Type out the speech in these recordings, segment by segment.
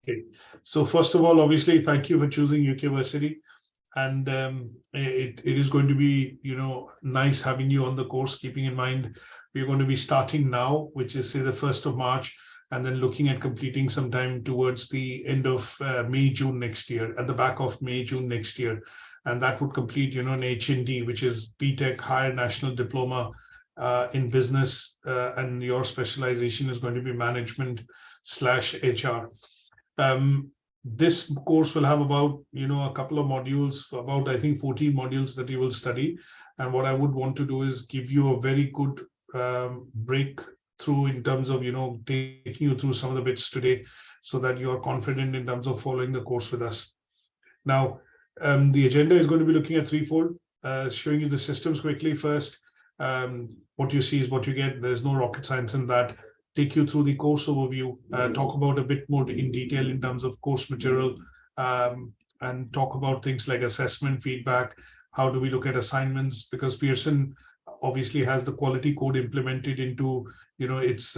Okay. So first of all, obviously, thank you for choosing UK Versity. And it is going to be, nice having you on the course, keeping in mind we're going to be starting now, which is say the 1st of March, and then looking at completing sometime towards the end of May, June next year, at the back of May, June next year. And that would complete, an HND, which is BTEC, Higher National Diploma in Business, and your specialization is going to be management/HR. This course will have about, a couple of modules, about, I think, 14 modules that you will study. And what I would want to do is give you a very good breakthrough in terms of, taking you through some of the bits today so that you're confident in terms of following the course with us. Now, the agenda is going to be looking at threefold, showing you the systems quickly first. What you see is what you get. There's no rocket science in that. Take you through the course overview, talk about a bit more in detail in terms of course material, and talk about things like assessment, feedback, how do we look at assignments, because Pearson obviously has the quality code implemented into its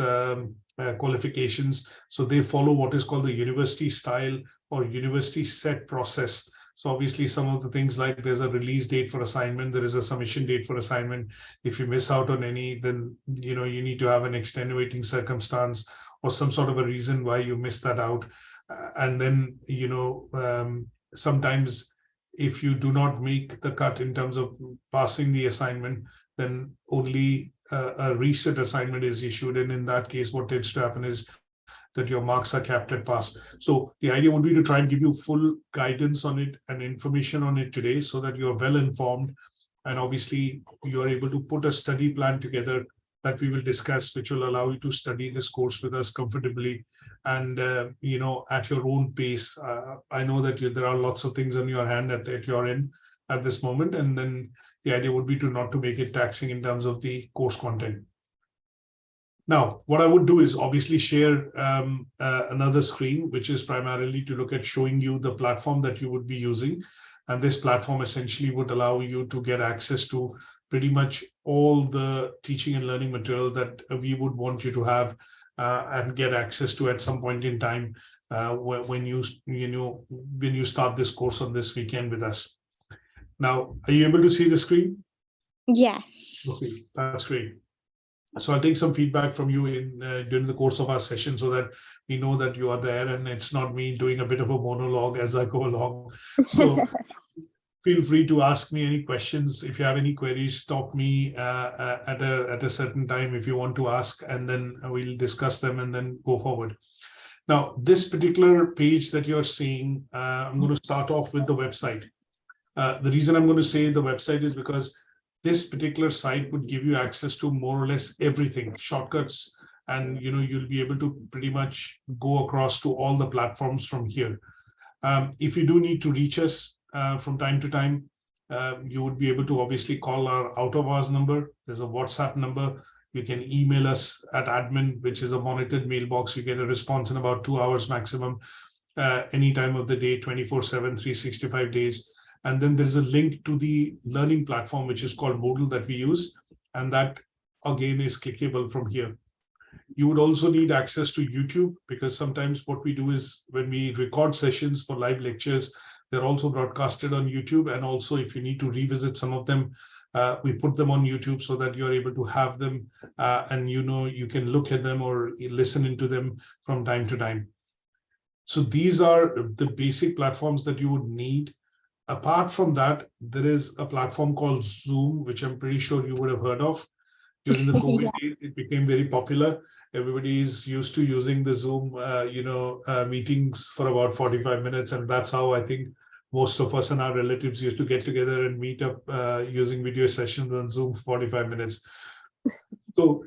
qualifications. So they follow what is called the university style or university set process. So obviously some of the things like there's a release date for assignment, there is a submission date for assignment. If you miss out on any, then you need to have an extenuating circumstance or some sort of a reason why you missed that out. And then sometimes if you do not make the cut in terms of passing the assignment, then only a reset assignment is issued. And in that case, what tends to happen is that your marks are capped at pass. So the idea would be to try and give you full guidance on it and information on it today so that you're well informed. And obviously you're able to put a study plan together that we will discuss, which will allow you to study this course with us comfortably and, at your own pace. I know that there are lots of things on your hand at your end at this moment. And then the idea would be to not to make it taxing in terms of the course content. Now, what I would do is obviously share another screen, which is primarily to look at showing you the platform that you would be using. And this platform essentially would allow you to get access to pretty much all the teaching and learning material that we would want you to have and get access to at some point in time when you start this course on this weekend with us. Now, are you able to see the screen? Yes. Okay, that's great. So I'll take some feedback from you during the course of our session so that we know that you are there and it's not me doing a bit of a monologue as I go along. So feel free to ask me any questions. If you have any queries, stop me at a certain time if you want to ask, and then we'll discuss them and then go forward. Now, this particular page that you're seeing, I'm going to start off with the website. The reason I'm going to say the website is because this particular site would give you access to more or less everything, shortcuts, and you'll be able to pretty much go across to all the platforms from here. If you do need to reach us from time to time, you would be able to obviously call our out of hours number. There's a WhatsApp number. You can email us at admin, which is a monitored mailbox. You get a response in about 2 hours maximum, any time of the day, 24/7, 365 days. And then there's a link to the learning platform, which is called Moodle that we use. And that, again, is clickable from here. You would also need access to YouTube, because sometimes what we do is when we record sessions for live lectures, they're also broadcasted on YouTube. And also, if you need to revisit some of them, we put them on YouTube so that you're able to have them and you can look at them or listen into them from time to time. So these are the basic platforms that you would need. Apart from that, there is a platform called Zoom, which I'm pretty sure you would have heard of. During the COVID days, it became very popular. Everybody is used to using the Zoom, meetings for about 45 minutes. And that's how I think most of us and our relatives used to get together and meet up using video sessions on Zoom for 45 minutes. So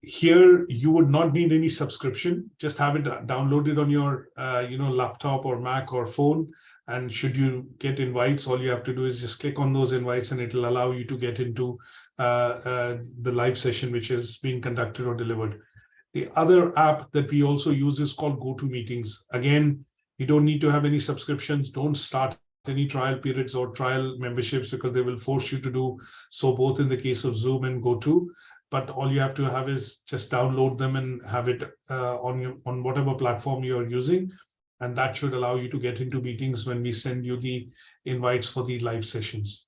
here, you would not need any subscription. Just have it downloaded on your, laptop or Mac or phone. And should you get invites, all you have to do is just click on those invites and it'll allow you to get into the live session, which is being conducted or delivered. The other app that we also use is called GoToMeetings. Again, you don't need to have any subscriptions. Don't start any trial periods or trial memberships, because they will force you to do so, both in the case of Zoom and GoTo. But all you have to have is just download them and have it on whatever platform you're using. And that should allow you to get into meetings when we send you the invites for the live sessions.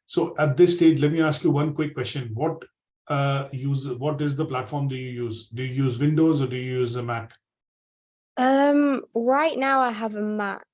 So at this stage, let me ask you one quick question. What is the platform do you use? Do you use Windows or do you use a Mac? Right now I have a Mac.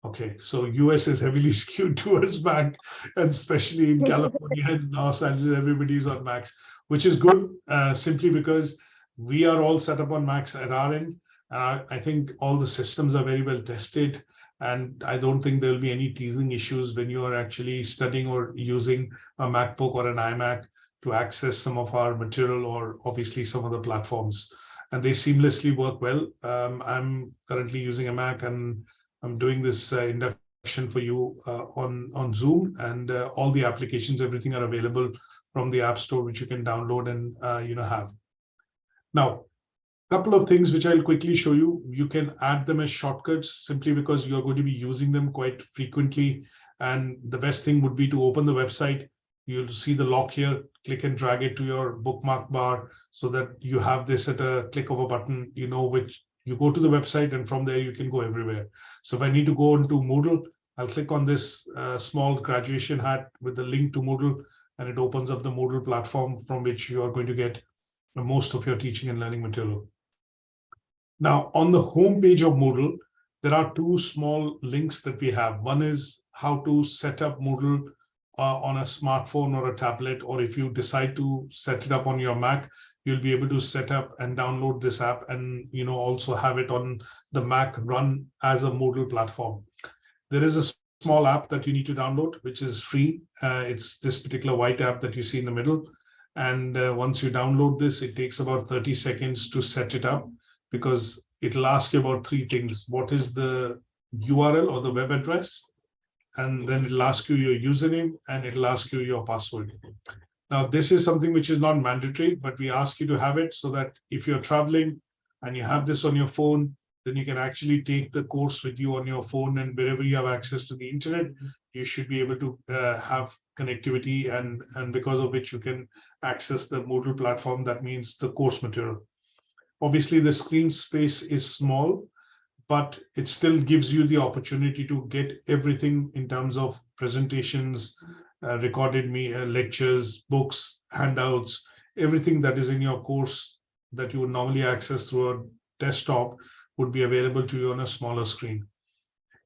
Okay, so US is heavily skewed towards Mac, and especially in California and Los Angeles, everybody's on Macs, which is good, simply because we are all set up on Macs at our end. I think all the systems are very well tested, and I don't think there'll be any teething issues when you are actually studying or using a MacBook or an iMac to access some of our material or obviously some of the platforms. And they seamlessly work well. I'm currently using a Mac, and I'm doing this induction for you on Zoom, and all the applications, everything are available from the App Store, which you can download and have. Now, a couple of things which I'll quickly show you. You can add them as shortcuts simply because you're going to be using them quite frequently. And the best thing would be to open the website. You'll see the lock here, click and drag it to your bookmark bar so that you have this at a click of a button, which you go to the website, and from there you can go everywhere. So if I need to go into Moodle, I'll click on this small graduation hat with the link to Moodle, and it opens up the Moodle platform from which you are going to get most of your teaching and learning material. Now, on the home page of Moodle, there are two small links that we have. One is how to set up Moodle on a smartphone or a tablet, or if you decide to set it up on your Mac, you'll be able to set up and download this app and also have it on the Mac run as a Moodle platform. There is a small app that you need to download, which is free. It's this particular white app that you see in the middle. And once you download this, it takes about 30 seconds to set it up, because it'll ask you about three things. What is the URL or the web address? And then it'll ask you your username, and it'll ask you your password. Now, this is something which is not mandatory, but we ask you to have it so that if you're traveling and you have this on your phone, then you can actually take the course with you on your phone, and wherever you have access to the internet, you should be able to have connectivity, and because of which you can access the Moodle platform. That means the course material. Obviously, the screen space is small, but it still gives you the opportunity to get everything in terms of presentations, recorded lectures, books, handouts, everything that is in your course that you would normally access through a desktop would be available to you on a smaller screen.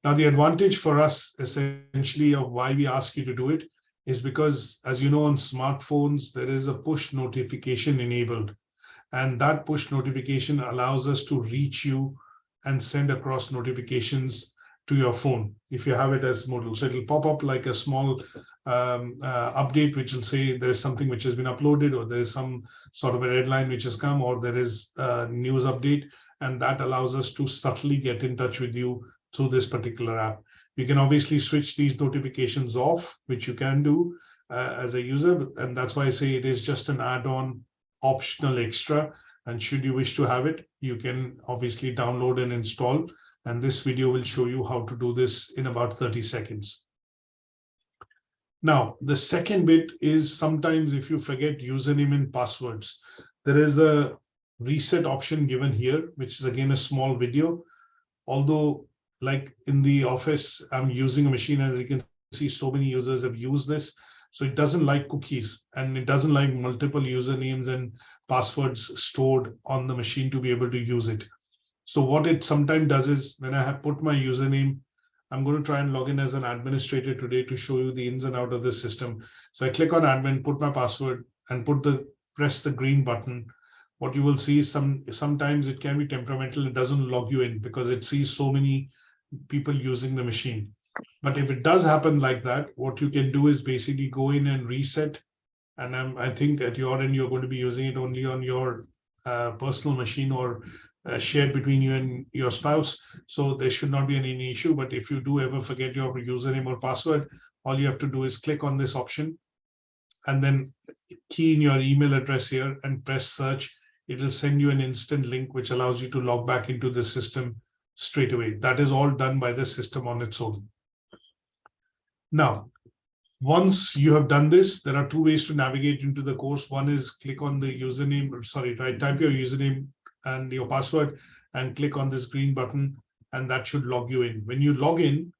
Now, the advantage for us essentially of why we ask you to do it is because, as you know, on smartphones, there is a push notification enabled. And that push notification allows us to reach you and send across notifications to your phone if you have it as Moodle. So it'll pop up like a small update, which will say there is something which has been uploaded, or there is some sort of a red line which has come, or there is a news update. And that allows us to subtly get in touch with you through this particular app. You can obviously switch these notifications off, which you can do as a user. And that's why I say it is just an add-on, optional extra. And should you wish to have it, you can obviously download and install. And this video will show you how to do this in about 30 seconds. Now, the second bit is sometimes if you forget username and passwords, there is a reset option given here, which is again a small video. Although, like in the office, I'm using a machine, as you can see, so many users have used this. So it doesn't like cookies, and it doesn't like multiple usernames and passwords stored on the machine to be able to use it. So what it sometimes does is, when I have put my username, I'm going to try and log in as an administrator today to show you the ins and outs of this system. So I click on admin, put my password, and press the green button. What you will see is sometimes it can be temperamental. It doesn't log you in because it sees so many people using the machine. But if it does happen like that, what you can do is basically go in and reset. And I think at your end, you're going to be using it only on your personal machine or shared between you and your spouse. So there should not be any issue. But if you do ever forget your username or password, all you have to do is click on this option and then key in your email address here and press search. It will send you an instant link, which allows you to log back into the system straight away. That is all done by the system on its own. Now, once you have done this, there are two ways to navigate into the course. One is click on the username, type your username and your password, and click on this green button, and that should log you in. When you log in,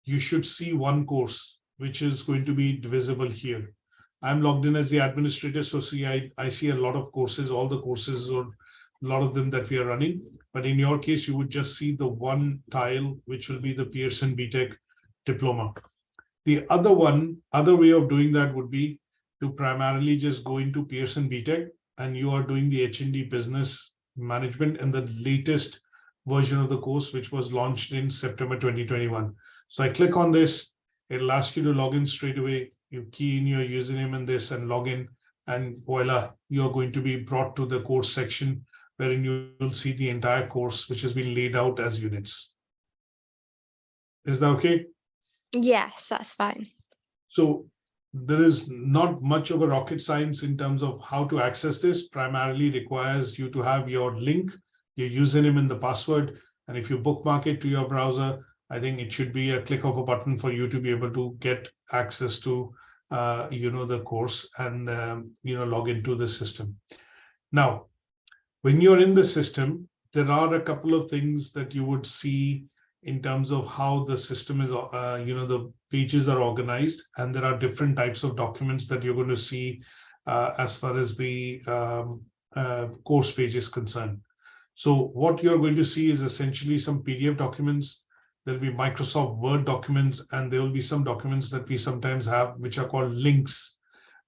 you should see one course, which is going to be visible here. I'm logged in as the administrator, so see, I see a lot of courses, all the courses, or a lot of them that we are running. But in your case, you would just see the one tile, which will be the Pearson BTEC diploma. The other way of doing that would be to primarily just go into Pearson BTEC, and you are doing the HND business management and the latest version of the course, which was launched in September 2021. So I click on this, it'll ask you to log in straight away. You key in your username and this and log in, and voila, you're going to be brought to the course section, wherein you will see the entire course, which has been laid out as units. Is that okay? Yes, that's fine. So there is not much of a rocket science in terms of how to access this. Primarily requires you to have your link, your username and the password. And if you bookmark it to your browser, I think it should be a click of a button for you to be able to get access to, the course and, log into the system. Now, when you're in the system, there are a couple of things that you would see in terms of how the system is, the pages are organized, and there are different types of documents that you're going to see as far as the course page is concerned. So what you're going to see is essentially some PDF documents. There'll be Microsoft Word documents, and there will be some documents that we sometimes have, which are called links,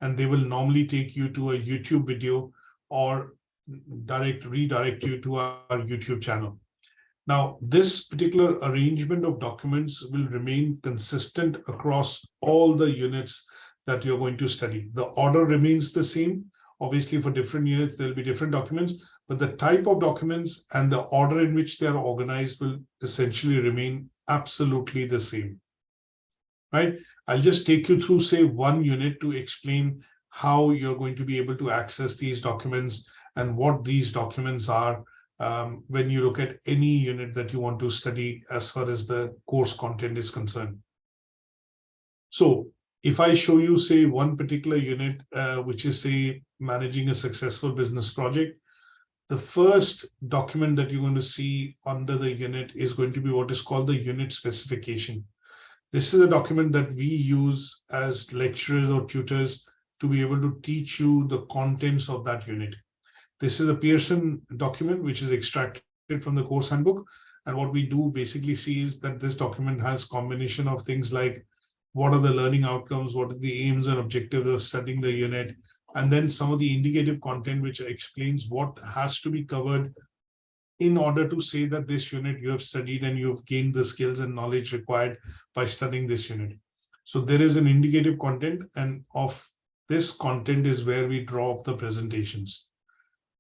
and they will normally take you to a YouTube video or redirect you to our YouTube channel. Now, this particular arrangement of documents will remain consistent across all the units that you're going to study. The order remains the same. Obviously, for different units, there'll be different documents, but the type of documents and the order in which they are organized will essentially remain absolutely the same. Right? I'll just take you through, say, one unit to explain how you're going to be able to access these documents and what these documents are when you look at any unit that you want to study as far as the course content is concerned. So if I show you, say, one particular unit, which is, say, managing a successful business project, the first document that you're going to see under the unit is going to be what is called the unit specification. This is a document that we use as lecturers or tutors to be able to teach you the contents of that unit. This is a Pearson document, which is extracted from the course handbook. And what we do basically see is that this document has combination of things like what are the learning outcomes, what are the aims and objectives of studying the unit, and then some of the indicative content, which explains what has to be covered in order to say that this unit you have studied and you've gained the skills and knowledge required by studying this unit. So there is an indicative content, and of this content is where we draw up the presentations.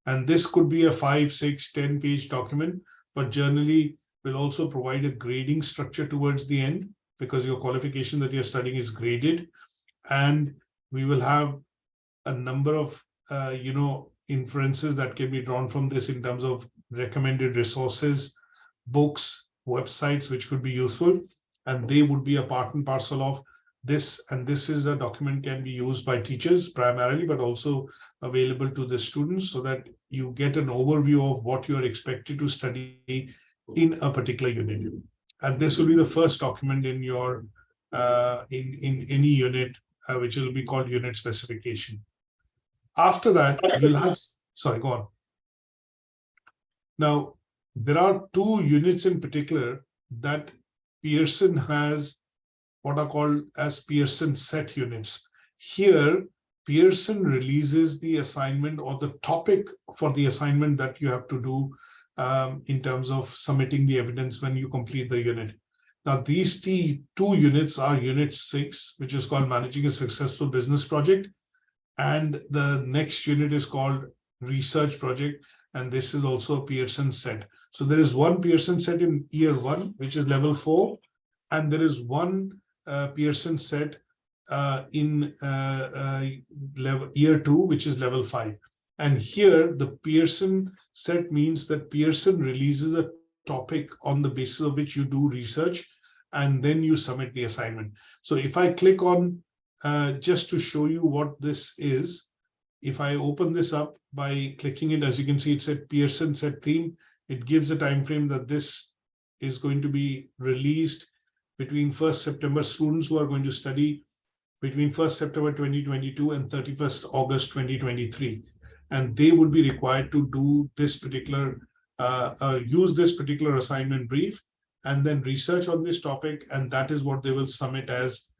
And this could be a 5, 6, 10-page document, but generally will also provide a grading structure towards the end, because your qualification that you're studying is graded. And we will have a number of, inferences that can be drawn from this in terms of recommended resources, books, websites, which could be useful. And they would be a part and parcel of this. And this is a document can be used by teachers primarily, but also available to the students so that you get an overview of what you're expected to study in a particular unit. And this will be the first document in your in any unit, which will be called unit specification. After that, you'll have, sorry, go on. Now, there are two units in particular that Pearson has what are called as Pearson set units. Here, Pearson releases the assignment or the topic for the assignment that you have to do in terms of submitting the evidence when you complete the unit. Now, these two units are Unit 6, which is called Managing a Successful Business Project, and the next unit is called Research Project, and this is also a Pearson set. So there is one Pearson set in year 1, which is level 4, and there is one Pearson set in year 2, which is level 5. And here, the Pearson set means that Pearson releases a topic on the basis of which you do research, and then you submit the assignment. So if I click on, just to show you what this is, if I open this up by clicking it, as you can see, it said Pearson set theme. it gives a time frame that this is going to be released between 1st September. Students who are going to study between 1st September 2022 and 31st August 2023. And they would be required to do this particular, use this particular assignment brief and then research on this topic. And that is what they will submit as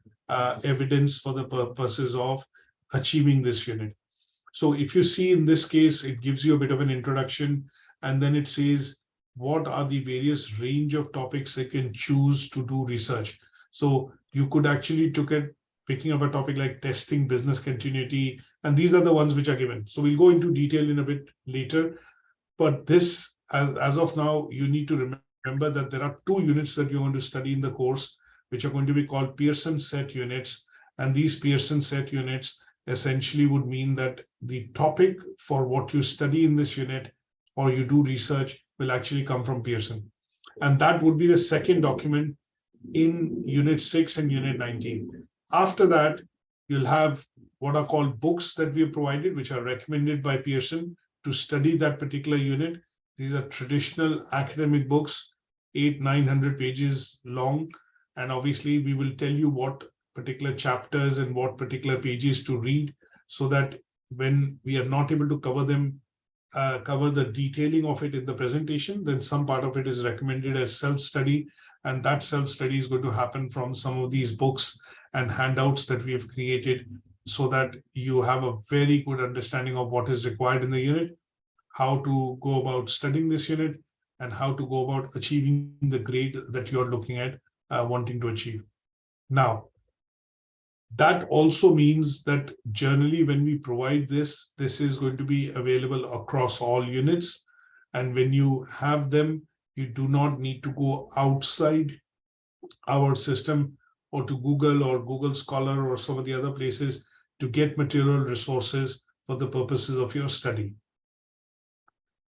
evidence for the purposes of achieving this unit. So if you see in this case, it gives you a bit of an introduction, and then it says what are the various range of topics they can choose to do research. So you could actually picking up a topic like testing business continuity, and these are the ones which are given. So we'll go into detail in a bit later, but this, as of now, you need to remember that there are 2 units that you're going to study in the course, which are going to be called Pearson set units. And these Pearson set units essentially would mean that the topic for what you study in this unit or you do research will actually come from Pearson. And that would be the second document in Unit 6 and Unit 19. After that, you'll have what are called books that we have provided, which are recommended by Pearson to study that particular unit. These are traditional academic books, 800-900 pages long. And obviously, we will tell you what particular chapters and what particular pages to read, so that when we are not able to cover them, cover the detailing of it in the presentation, then some part of it is recommended as self-study. And that self-study is going to happen from some of these books and handouts that we have created, so that you have a very good understanding of what is required in the unit, how to go about studying this unit, and how to go about achieving the grade that you're looking at wanting to achieve. Now, that also means that generally when we provide this, this is going to be available across all units. And when you have them, you do not need to go outside our system or to Google or Google Scholar or some of the other places to get material resources for the purposes of your study.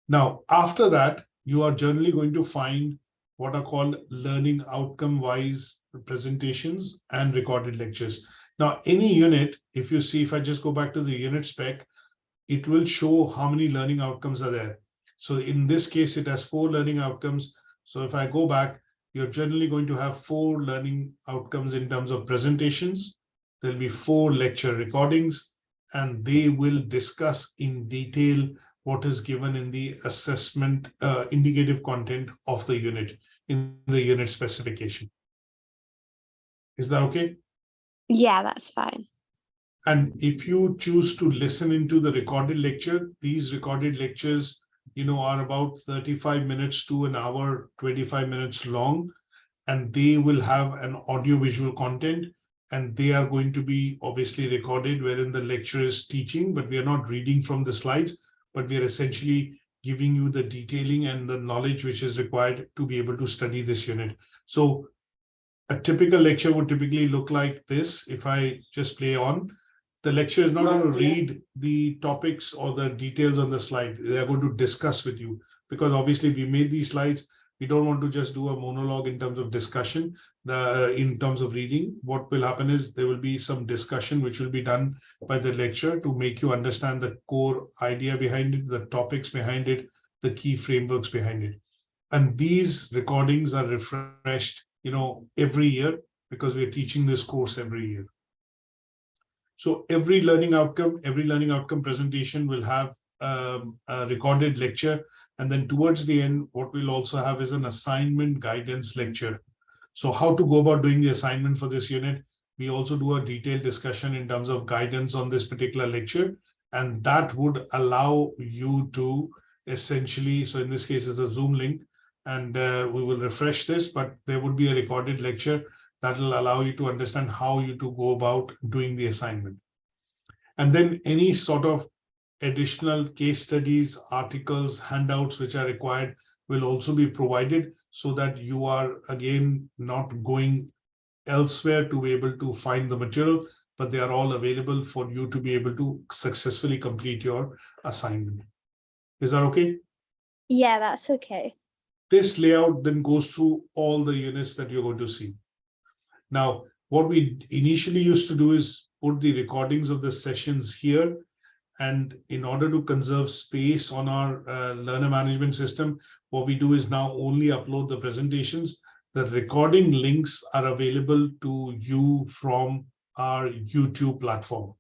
Now, after that, you are generally going to find what are called learning outcome-wise presentations and recorded lectures. Now, any unit, if you see, if I just go back to the unit spec, it will show how many learning outcomes are there. So in this case, it has 4 learning outcomes. So if I go back, you're generally going to have 4 learning outcomes in terms of presentations. There'll be 4 lecture recordings, and they will discuss in detail what is given in the assessment indicative content of the unit in the unit specification. Is that okay? Yeah, that's fine. And if you choose to listen into the recorded lecture, these recorded lectures, are about 35 minutes to an hour, 25 minutes long, and they will have an audio-visual content, and they are going to be obviously recorded wherein the lecturer is teaching, but we are not reading from the slides, but we are essentially giving you the detailing and the knowledge which is required to be able to study this unit. So a typical lecture would typically look like this. If I just play on, the lecture is not going to read the topics or the details on the slide. They are going to discuss with you, because obviously we made these slides. We don't want to just do a monologue in terms of discussion, in terms of reading. What will happen is there will be some discussion which will be done by the lecturer to make you understand the core idea behind it, the topics behind it, the key frameworks behind it. And these recordings are refreshed, every year, because we're teaching this course every year. So every learning outcome presentation will have a recorded lecture. And then towards the end, what we'll also have is an assignment guidance lecture. So how to go about doing the assignment for this unit. We also do a detailed discussion in terms of guidance on this particular lecture. And that would allow you to essentially, so in this case, it's a Zoom link, and we will refresh this, but there would be a recorded lecture that will allow you to understand how you to go about doing the assignment. And then any sort of additional case studies, articles, handouts which are required will also be provided, so that you are again not going elsewhere to be able to find the material, but they are all available for you to be able to successfully complete your assignment. Is that okay? Yeah, that's okay. This layout then goes through all the units that you're going to see. Now, what we initially used to do is put the recordings of the sessions here, And in order to conserve space on our learner management system, what we do is now only upload the presentations. The recording links are available to you from our YouTube platform.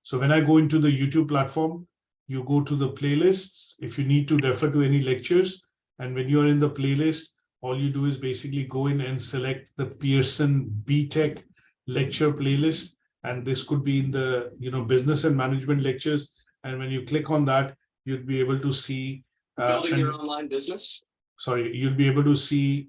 So when I go into the YouTube platform, you go to the playlists if you need to refer to any lectures. And when you're in the playlist, all you do is basically go in and select the Pearson BTEC lecture playlist. And this could be in the business and management lectures. And when you click on that, you'd be able to see building your online business. Sorry, you'll be able to see,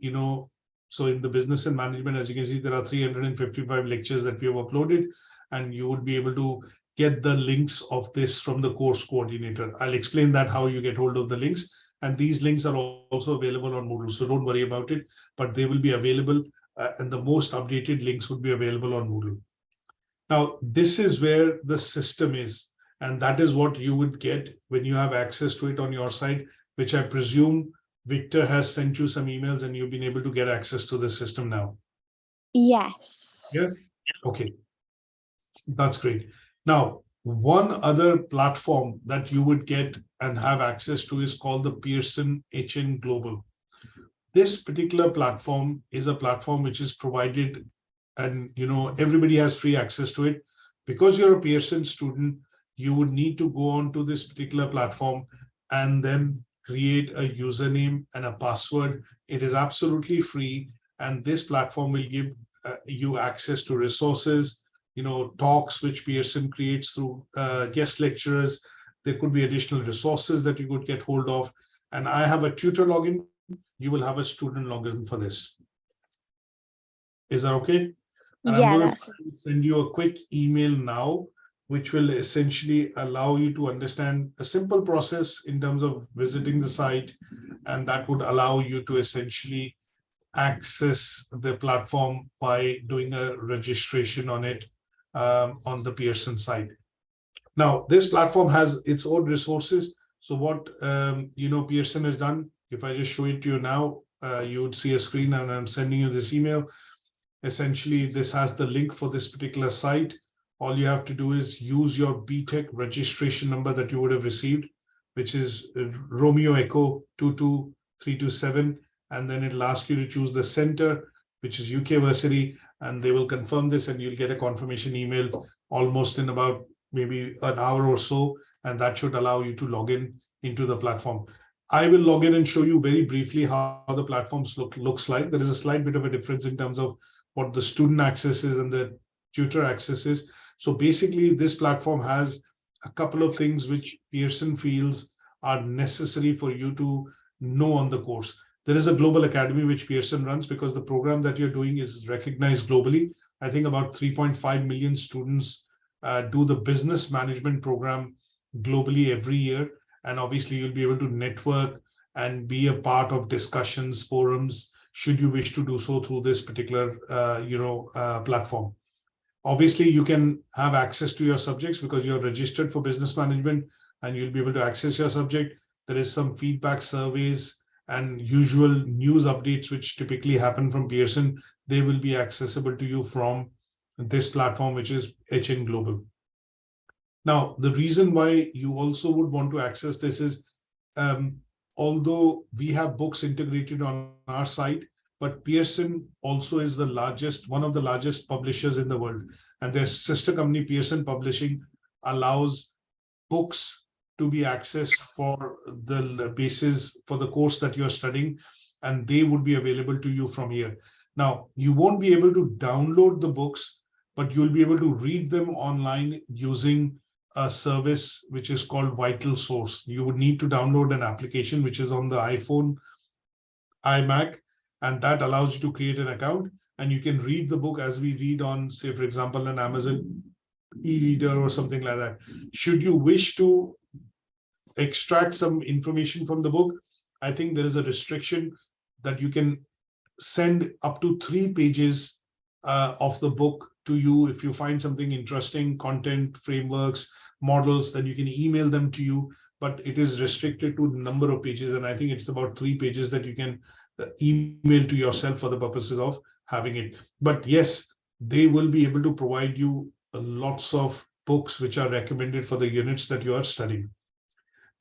so in the business and management, as you can see, there are 355 lectures that we have uploaded, and you would be able to get the links of this from the course coordinator. I'll explain that how you get hold of the links. And these links are also available on Moodle, so don't worry about it, but they will be available, and the most updated links would be available on Moodle. Now, this is where the system is, and that is what you would get when you have access to it on your side, which I presume Victor has sent you some emails and you've been able to get access to the system now. Yes. Yeah. Okay. That's great. Now, one other platform that you would get and have access to is called the Pearson HN Global. This particular platform is a platform which is provided, and everybody has free access to it. Because you're a Pearson student, you would need to go on to this particular platform and then create a username and a password. It is absolutely free, and this platform will give you access to resources, talks which Pearson creates through guest lecturers. There could be additional resources that you could get hold of. And I have a tutor login. You will have a student login for this. Is that okay? And Yeah, I'm going that's to send you a quick email now, which will essentially allow you to understand a simple process in terms of visiting the site. And that would allow you to essentially access the platform by doing a registration on it on the Pearson site. Now, this platform has its own resources. So what Pearson has done, if I just show it to you now, you would see a screen, and I'm sending you this email. Essentially, this has the link for this particular site. All you have to do is use your BTEC registration number that you would have received, which is Romeo Echo 22327. And then it'll ask you to choose the center, which is UK Versity, and they will confirm this, and you'll get a confirmation email almost in about maybe an hour or so, and that should allow you to log in into the platform. I will log in and show you very briefly how the platforms looks like. There is a slight bit of a difference in terms of what the student access is and the tutor access is. So basically, this platform has a couple of things which Pearson feels are necessary for you to know on the course. There is a global academy which Pearson runs, because the program that you're doing is recognized globally. I think about 3.5 million students do the business management program globally every year. And obviously, you'll be able to network and be a part of discussions, forums, should you wish to do so through this particular platform. Obviously, you can have access to your subjects because you're registered for business management, and you'll be able to access your subject. There is some feedback surveys and usual news updates which typically happen from Pearson. They will be accessible to you from this platform, which is HN Global. Now, the reason why you also would want to access this is, although we have books integrated on our site, but Pearson also is one of the largest publishers in the world. And their sister company, Pearson Publishing, allows books to be accessed for the basis for the course that you're studying, and they would be available to you from here. Now, you won't be able to download the books, but you'll be able to read them online using a service which is called Vital Source. You would need to download an application which is on the iPhone, iMac, and that allows you to create an account, and you can read the book as we read on, say, for example, an Amazon e-reader or something like that. Should you wish to extract some information from the book, I think there is a restriction that you can send up to 3 pages of the book to you. If you find something interesting, content, frameworks, models, then you can email them to you, but it is restricted to the number of pages. And I think it's about 3 pages that you can email to yourself for the purposes of having it. But yes, they will be able to provide you lots of books which are recommended for the units that you are studying.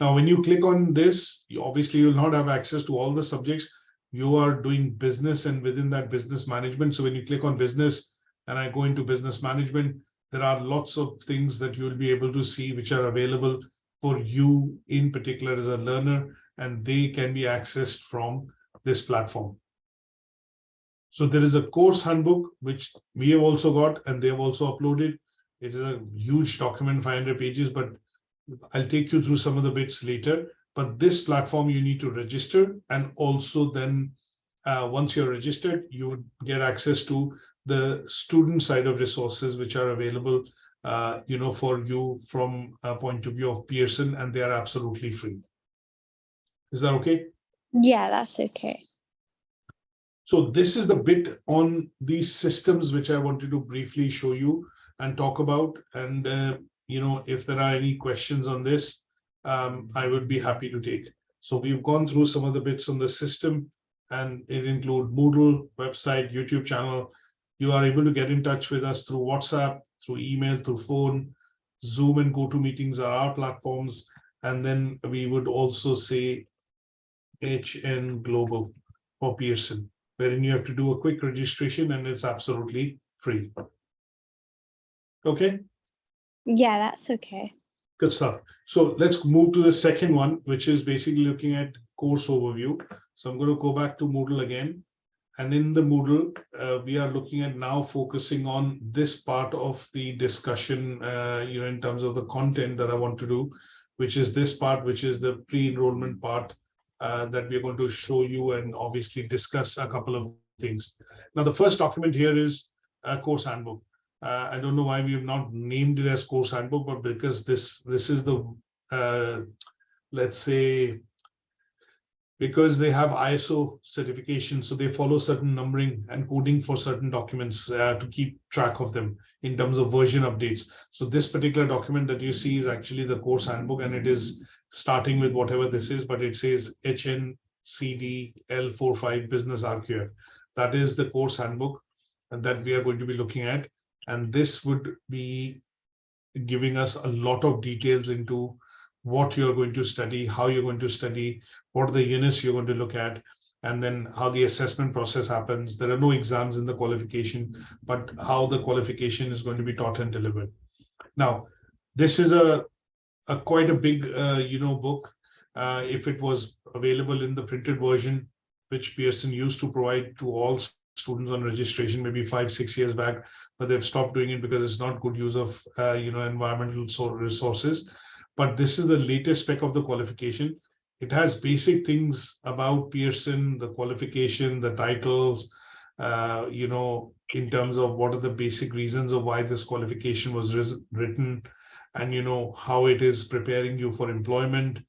Now, when you click on this, obviously you'll not have access to all the subjects. You are doing business and within that business management. So when you click on business and I go into business management, there are lots of things that you will be able to see which are available for you in particular as a learner, and they can be accessed from this platform. So there is a course handbook, which we have also got, and they have also uploaded. It is a huge document, 500 pages, but I'll take you through some of the bits later. But this platform, you need to register. And also then once you're registered, you would get access to the student side of resources, which are available for you from a point of view of Pearson, and they are absolutely free. Is that okay? Yeah, that's okay. So this is the bit on these systems which I wanted to briefly show you and talk about. And if there are any questions on this, I would be happy to take. So we've gone through some of the bits on the system, and it includes Moodle, website, YouTube channel. You are able to get in touch with us through WhatsApp, through email, through phone. Zoom and GoToMeetings are our platforms. And then we would also say HN Global for Pearson, wherein you have to do a quick registration and it's absolutely free. Okay? Yeah, that's okay. Good stuff. So let's move to the second one, which is basically looking at course overview. So I'm going to go back to Moodle again. And in the Moodle, we are looking at now focusing on this part of the discussion, in terms of the content that I want to do, which is this part, which is the pre-enrollment part that we're going to show you and obviously discuss a couple of things. Now, the first document here is a course handbook. I don't know why we have not named it as course handbook, but because this is the, let's say, because they have ISO certification, so they follow certain numbering and coding for certain documents to keep track of them in terms of version updates. So this particular document that you see is actually the course handbook, and it is starting with whatever this is, but it says HNCD L45 Business Archive. That is the course handbook that we are going to be looking at. And this would be giving us a lot of details into what you're going to study, how you're going to study, what are the units you're going to look at, and then how the assessment process happens. There are no exams in the qualification, but how the qualification is going to be taught and delivered. Now, this is a quite a big, book. If it was available in the printed version, which Pearson used to provide to all students on registration, maybe 5-6 years back, but they've stopped doing it because it's not good use of, environmental resources. But this is the latest spec of the qualification. It has basic things about Pearson, the qualification, the titles, in terms of what are the basic reasons of why this qualification was written, and how it is preparing you for employment,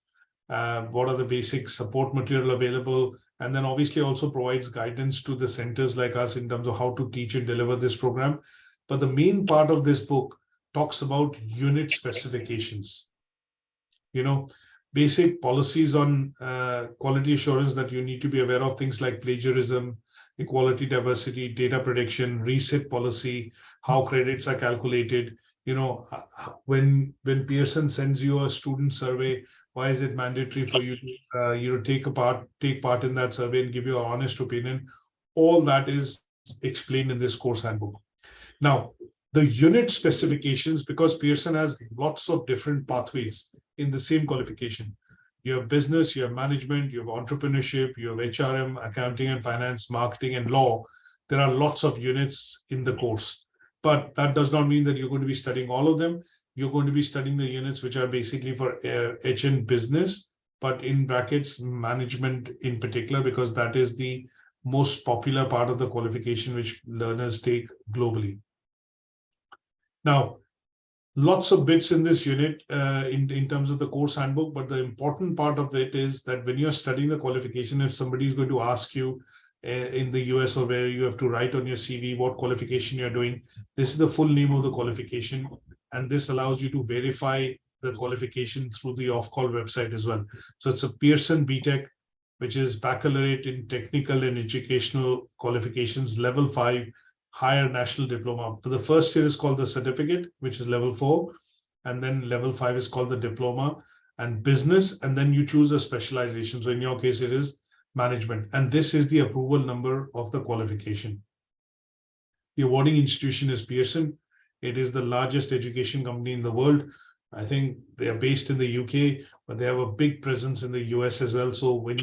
what are the basic support material available, and then obviously also provides guidance to the centers like us in terms of how to teach and deliver this program. But the main part of this book talks about unit specifications. Basic policies on quality assurance that you need to be aware of, things like plagiarism, equality, diversity, data protection, reset policy, how credits are calculated. When Pearson sends you a student survey, why is it mandatory for you to take part in that survey and give your honest opinion? All that is explained in this course handbook. Now, the unit specifications, because Pearson has lots of different pathways in the same qualification. You have business, you have management, you have entrepreneurship, you have HRM, accounting and finance, marketing and law. There are lots of units in the course, but that does not mean that you're going to be studying all of them. You're going to be studying the units which are basically for HN business, but in brackets, management in particular, because that is the most popular part of the qualification which learners take globally. Now, lots of bits in this unit in terms of the course handbook, but the important part of it is that when you're studying the qualification, if somebody is going to ask you in the US or where you have to write on your CV what qualification you're doing, this is the full name of the qualification, and this allows you to verify the qualification through the off-call website as well. So it's a Pearson BTEC, which is Baccalaureate in Technical and Educational Qualifications, Level 5, higher national diploma. So the first year is called the certificate, which is level 4. And then level 5 is called the diploma and business. And then you choose a specialization. So in your case, it is management. And this is the approval number of the qualification. The awarding institution is Pearson. It is the largest education company in the world. I think they are based in the UK, but they have a big presence in the US as well. So when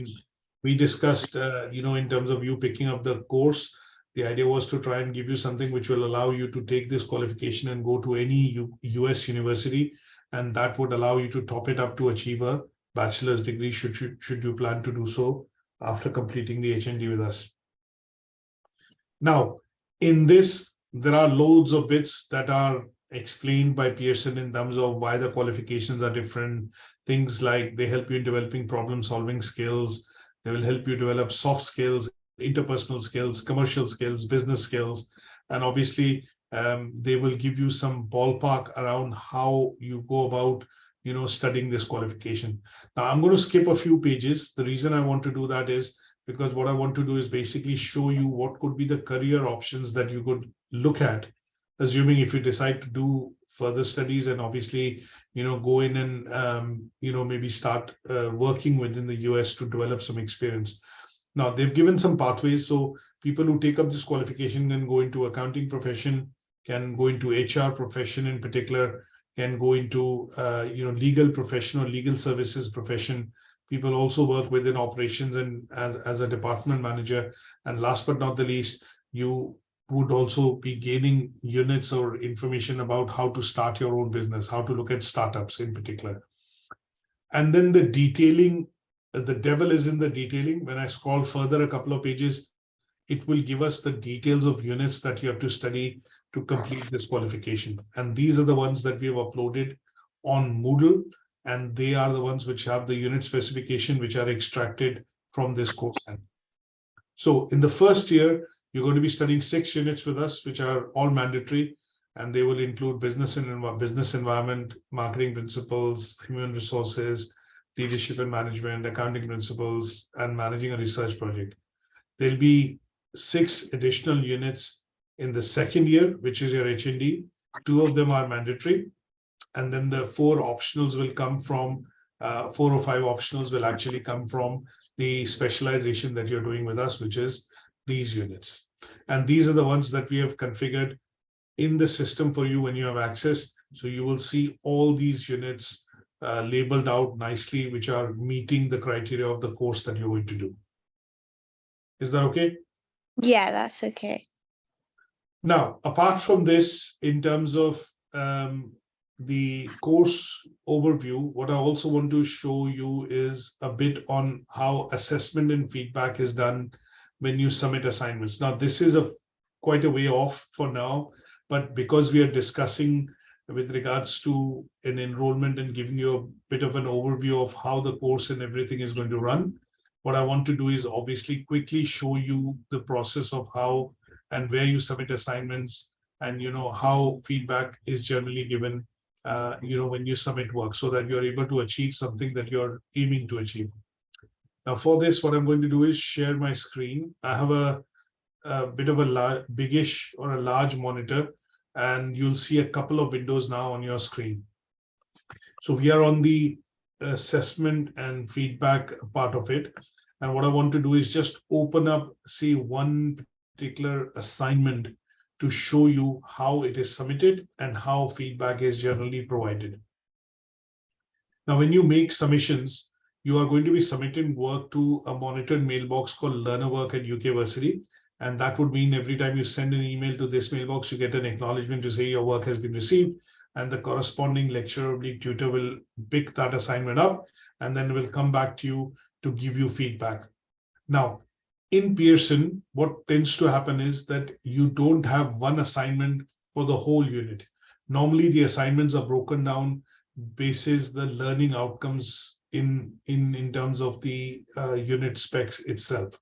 we discussed, in terms of you picking up the course, the idea was to try and give you something which will allow you to take this qualification and go to any US university, and that would allow you to top it up to achieve a bachelor's degree should you plan to do so after completing the HND with us. Now, in this, there are loads of bits that are explained by Pearson in terms of why the qualifications are different. Things like they help you in developing problem-solving skills. They will help you develop soft skills, interpersonal skills, commercial skills, business skills, and obviously they will give you some ballpark around how you go about, studying this qualification. Now, I'm going to skip a few pages. The reason I want to do that is because what I want to do is basically show you what could be the career options that you could look at, assuming if you decide to do further studies and obviously, go in and, maybe start working within the US to develop some experience. Now, they've given some pathways. So people who take up this qualification can go into accounting profession, can go into HR profession in particular, can go into, legal profession or legal services profession. People also work within operations and as a department manager. And last but not the least, you would also be gaining units or information about how to start your own business, how to look at startups in particular. And then the detailing, the devil is in the detailing. When I scroll further a couple of pages, it will give us the details of units that you have to study to complete this qualification. And these are the ones that we have uploaded on Moodle, and they are the ones which have the unit specification, which are extracted from this course. So in the first year, you're going to be studying 6 units with us, which are all mandatory, and they will include business and business environment, marketing principles, human resources, leadership and management, accounting principles, and managing a research project. There'll be 6 additional units in the second year, which is your HND. 2 of them are mandatory. And then the 4 optionals will come from, 4 or 5 optionals will actually come from the specialization that you're doing with us, which is these units. And these are the ones that we have configured in the system for you when you have access. So you will see all these units labeled out nicely, which are meeting the criteria of the course that you're going to do. Is that okay? Yeah, that's okay. Now, apart from this, in terms of the course overview, what I also want to show you is a bit on how assessment and feedback is done when you submit assignments. Now, this is quite a way off for now, but because we are discussing with regards to an enrollment and giving you a bit of an overview of how the course and everything is going to run, what I want to do is obviously quickly show you the process of how and where you submit assignments and how feedback is generally given when you submit work, so that you're able to achieve something that you're aiming to achieve. Now for this, what I'm going to do is share my screen. I have a bit of a biggish or a large monitor, and you'll see a couple of windows now on your screen. So we are on the assessment and feedback part of it. And what I want to do is just open up, say, one particular assignment to show you how it is submitted and how feedback is generally provided. Now, when you make submissions, you are going to be submitting work to a monitored mailbox called learnerwork at UK Versity. And that would mean every time you send an email to this mailbox, you get an acknowledgement to say your work has been received, and the corresponding lecturer or tutor will pick that assignment up and then will come back to you to give you feedback. Now, in Pearson, what tends to happen is that you don't have one assignment for the whole unit. Normally, the assignments are broken down basis the learning outcomes in terms of the unit specs itself.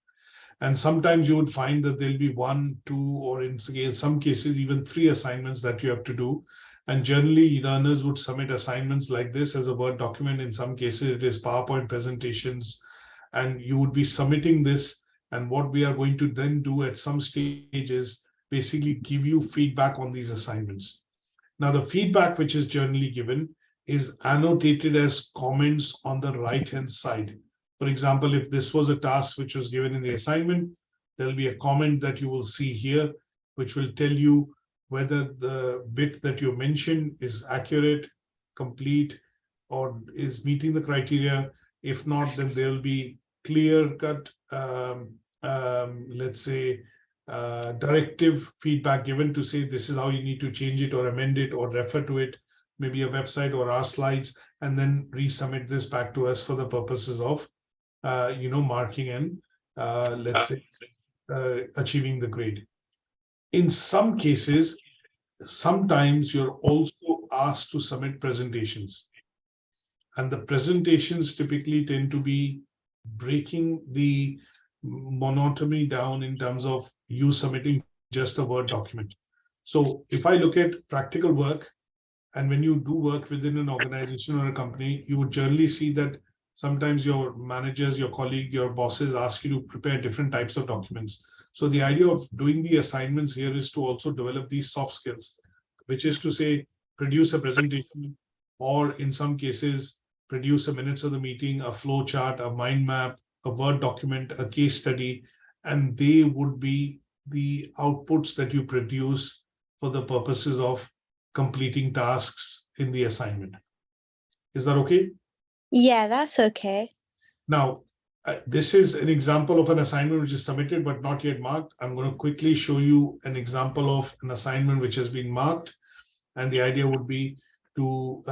And sometimes you would find that there'll be 1, 2, or in some cases, even 3 assignments that you have to do. And generally, learners would submit assignments like this as a Word document. In some cases, it is PowerPoint presentations. And you would be submitting this. And what we are going to then do at some stage is basically give you feedback on these assignments. Now, the feedback which is generally given is annotated as comments on the right-hand side. For example, if this was a task which was given in the assignment, there'll be a comment that you will see here, which will tell you whether the bit that you mentioned is accurate, complete, or is meeting the criteria. If not, then there'll be clear-cut, let's say, directive feedback given to say this is how you need to change it or amend it or refer to it, maybe a website or our slides, and then resubmit this back to us for the purposes of marking and let's say achieving the grade. In some cases, sometimes you're also asked to submit presentations, and the presentations typically tend to be breaking the monotony down in terms of you submitting just a Word document. So if I look at practical work, and when you do work within an organization or a company, you would generally see that sometimes your managers, your colleague, your bosses ask you to prepare different types of documents. So the idea of doing the assignments here is to also develop these soft skills, which is to say, produce a presentation, or in some cases, produce a minutes of the meeting, a flow chart, a mind map, a Word document, a case study, and they would be the outputs that you produce for the purposes of completing tasks in the assignment. Is that okay? Yeah, that's okay. Now, this is an example of an assignment which is submitted but not yet marked. I'm going to quickly show you an example of an assignment which has been marked. And the idea would be to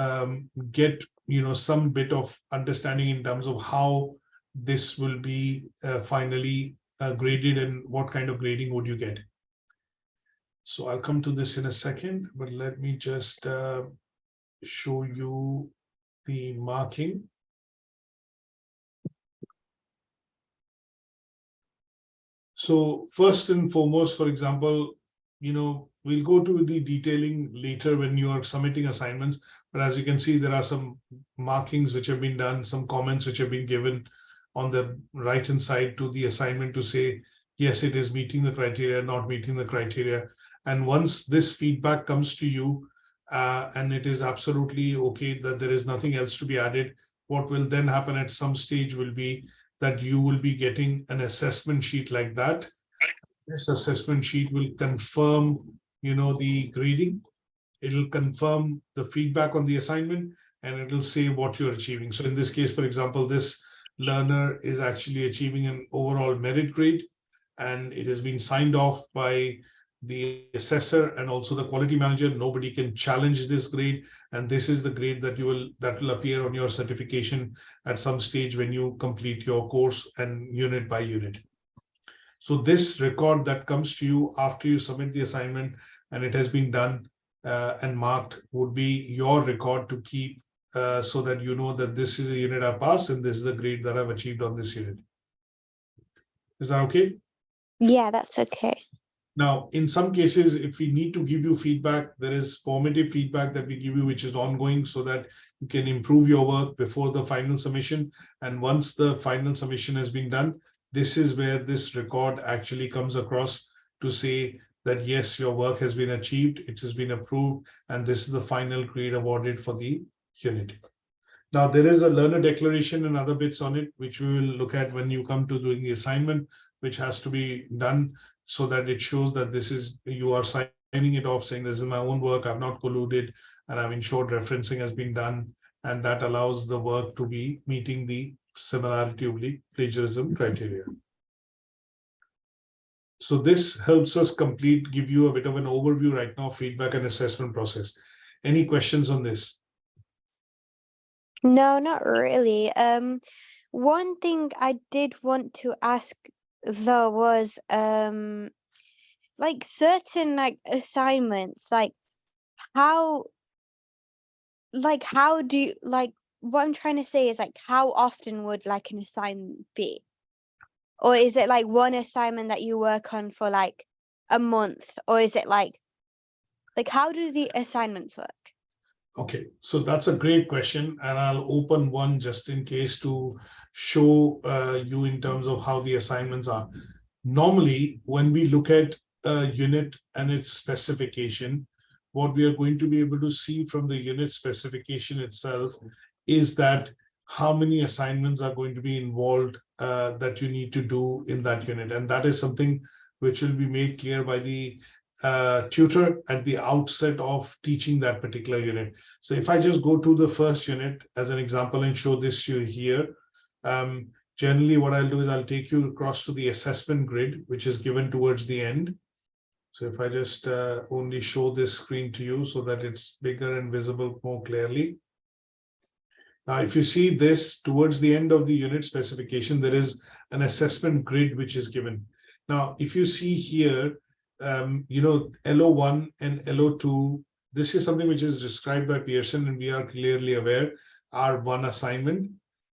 get some bit of understanding in terms of how this will be finally graded and what kind of grading would you get. So I'll come to this in a second, but let me just show you the marking. So first and foremost, for example, we'll go to the detailing later when you are submitting assignments. But as you can see, there are some markings which have been done, some comments which have been given on the right-hand side to the assignment to say, yes, it is meeting the criteria, not meeting the criteria. And once this feedback comes to you and it is absolutely okay that there is nothing else to be added, what will then happen at some stage will be that you will be getting an assessment sheet like that. This assessment sheet will confirm, the grading. It'll confirm the feedback on the assignment, and it'll say what you're achieving. So in this case, for example, this learner is actually achieving an overall merit grade, and it has been signed off by the assessor and also the quality manager. Nobody can challenge this grade, and this is the grade that will appear on your certification at some stage when you complete your course and unit by unit. So this record that comes to you after you submit the assignment and it has been done and marked would be your record to keep so that you know that this is a unit I passed and this is the grade that I've achieved on this unit. Is that okay? Yeah, that's okay. Now, in some cases, if we need to give you feedback, there is formative feedback that we give you, which is ongoing so that you can improve your work before the final submission. And once the final submission has been done, this is where this record actually comes across to say that, yes, your work has been achieved, it has been approved, and this is the final grade awarded for the unit. Now, there is a learner declaration and other bits on it, which we will look at when you come to doing the assignment, which has to be done so that it shows that this is, you are signing it off saying this is my own work, I've not colluded, and I've ensured referencing has been done, and that allows the work to be meeting the similarity of the plagiarism criteria. So this helps us give you a bit of an overview right now, feedback and assessment process. Any questions on this? No, not really. One thing I did want to ask though was like certain assignments, how do you what I'm trying to say is how often would an assignment be? Or is it one assignment that you work on for a month? Or is it how do the assignments work? Okay, so that's a great question, and I'll open one just in case to show you in terms of how the assignments are. Normally, when we look at unit and its specification, what we are going to be able to see from the unit specification itself is that how many assignments are going to be involved that you need to do in that unit. And that is something which will be made clear by the tutor at the outset of teaching that particular unit. So if I just go to the first unit as an example and show this to you here, generally what I'll do is I'll take you across to the assessment grid, which is given towards the end. So if I just only show this screen to you so that it's bigger and visible more clearly. Now, if you see this towards the end of the unit specification, there is an assessment grid which is given. Now, if you see here, LO1 and LO2, this is something which is described by Pearson, and we are clearly aware are one assignment.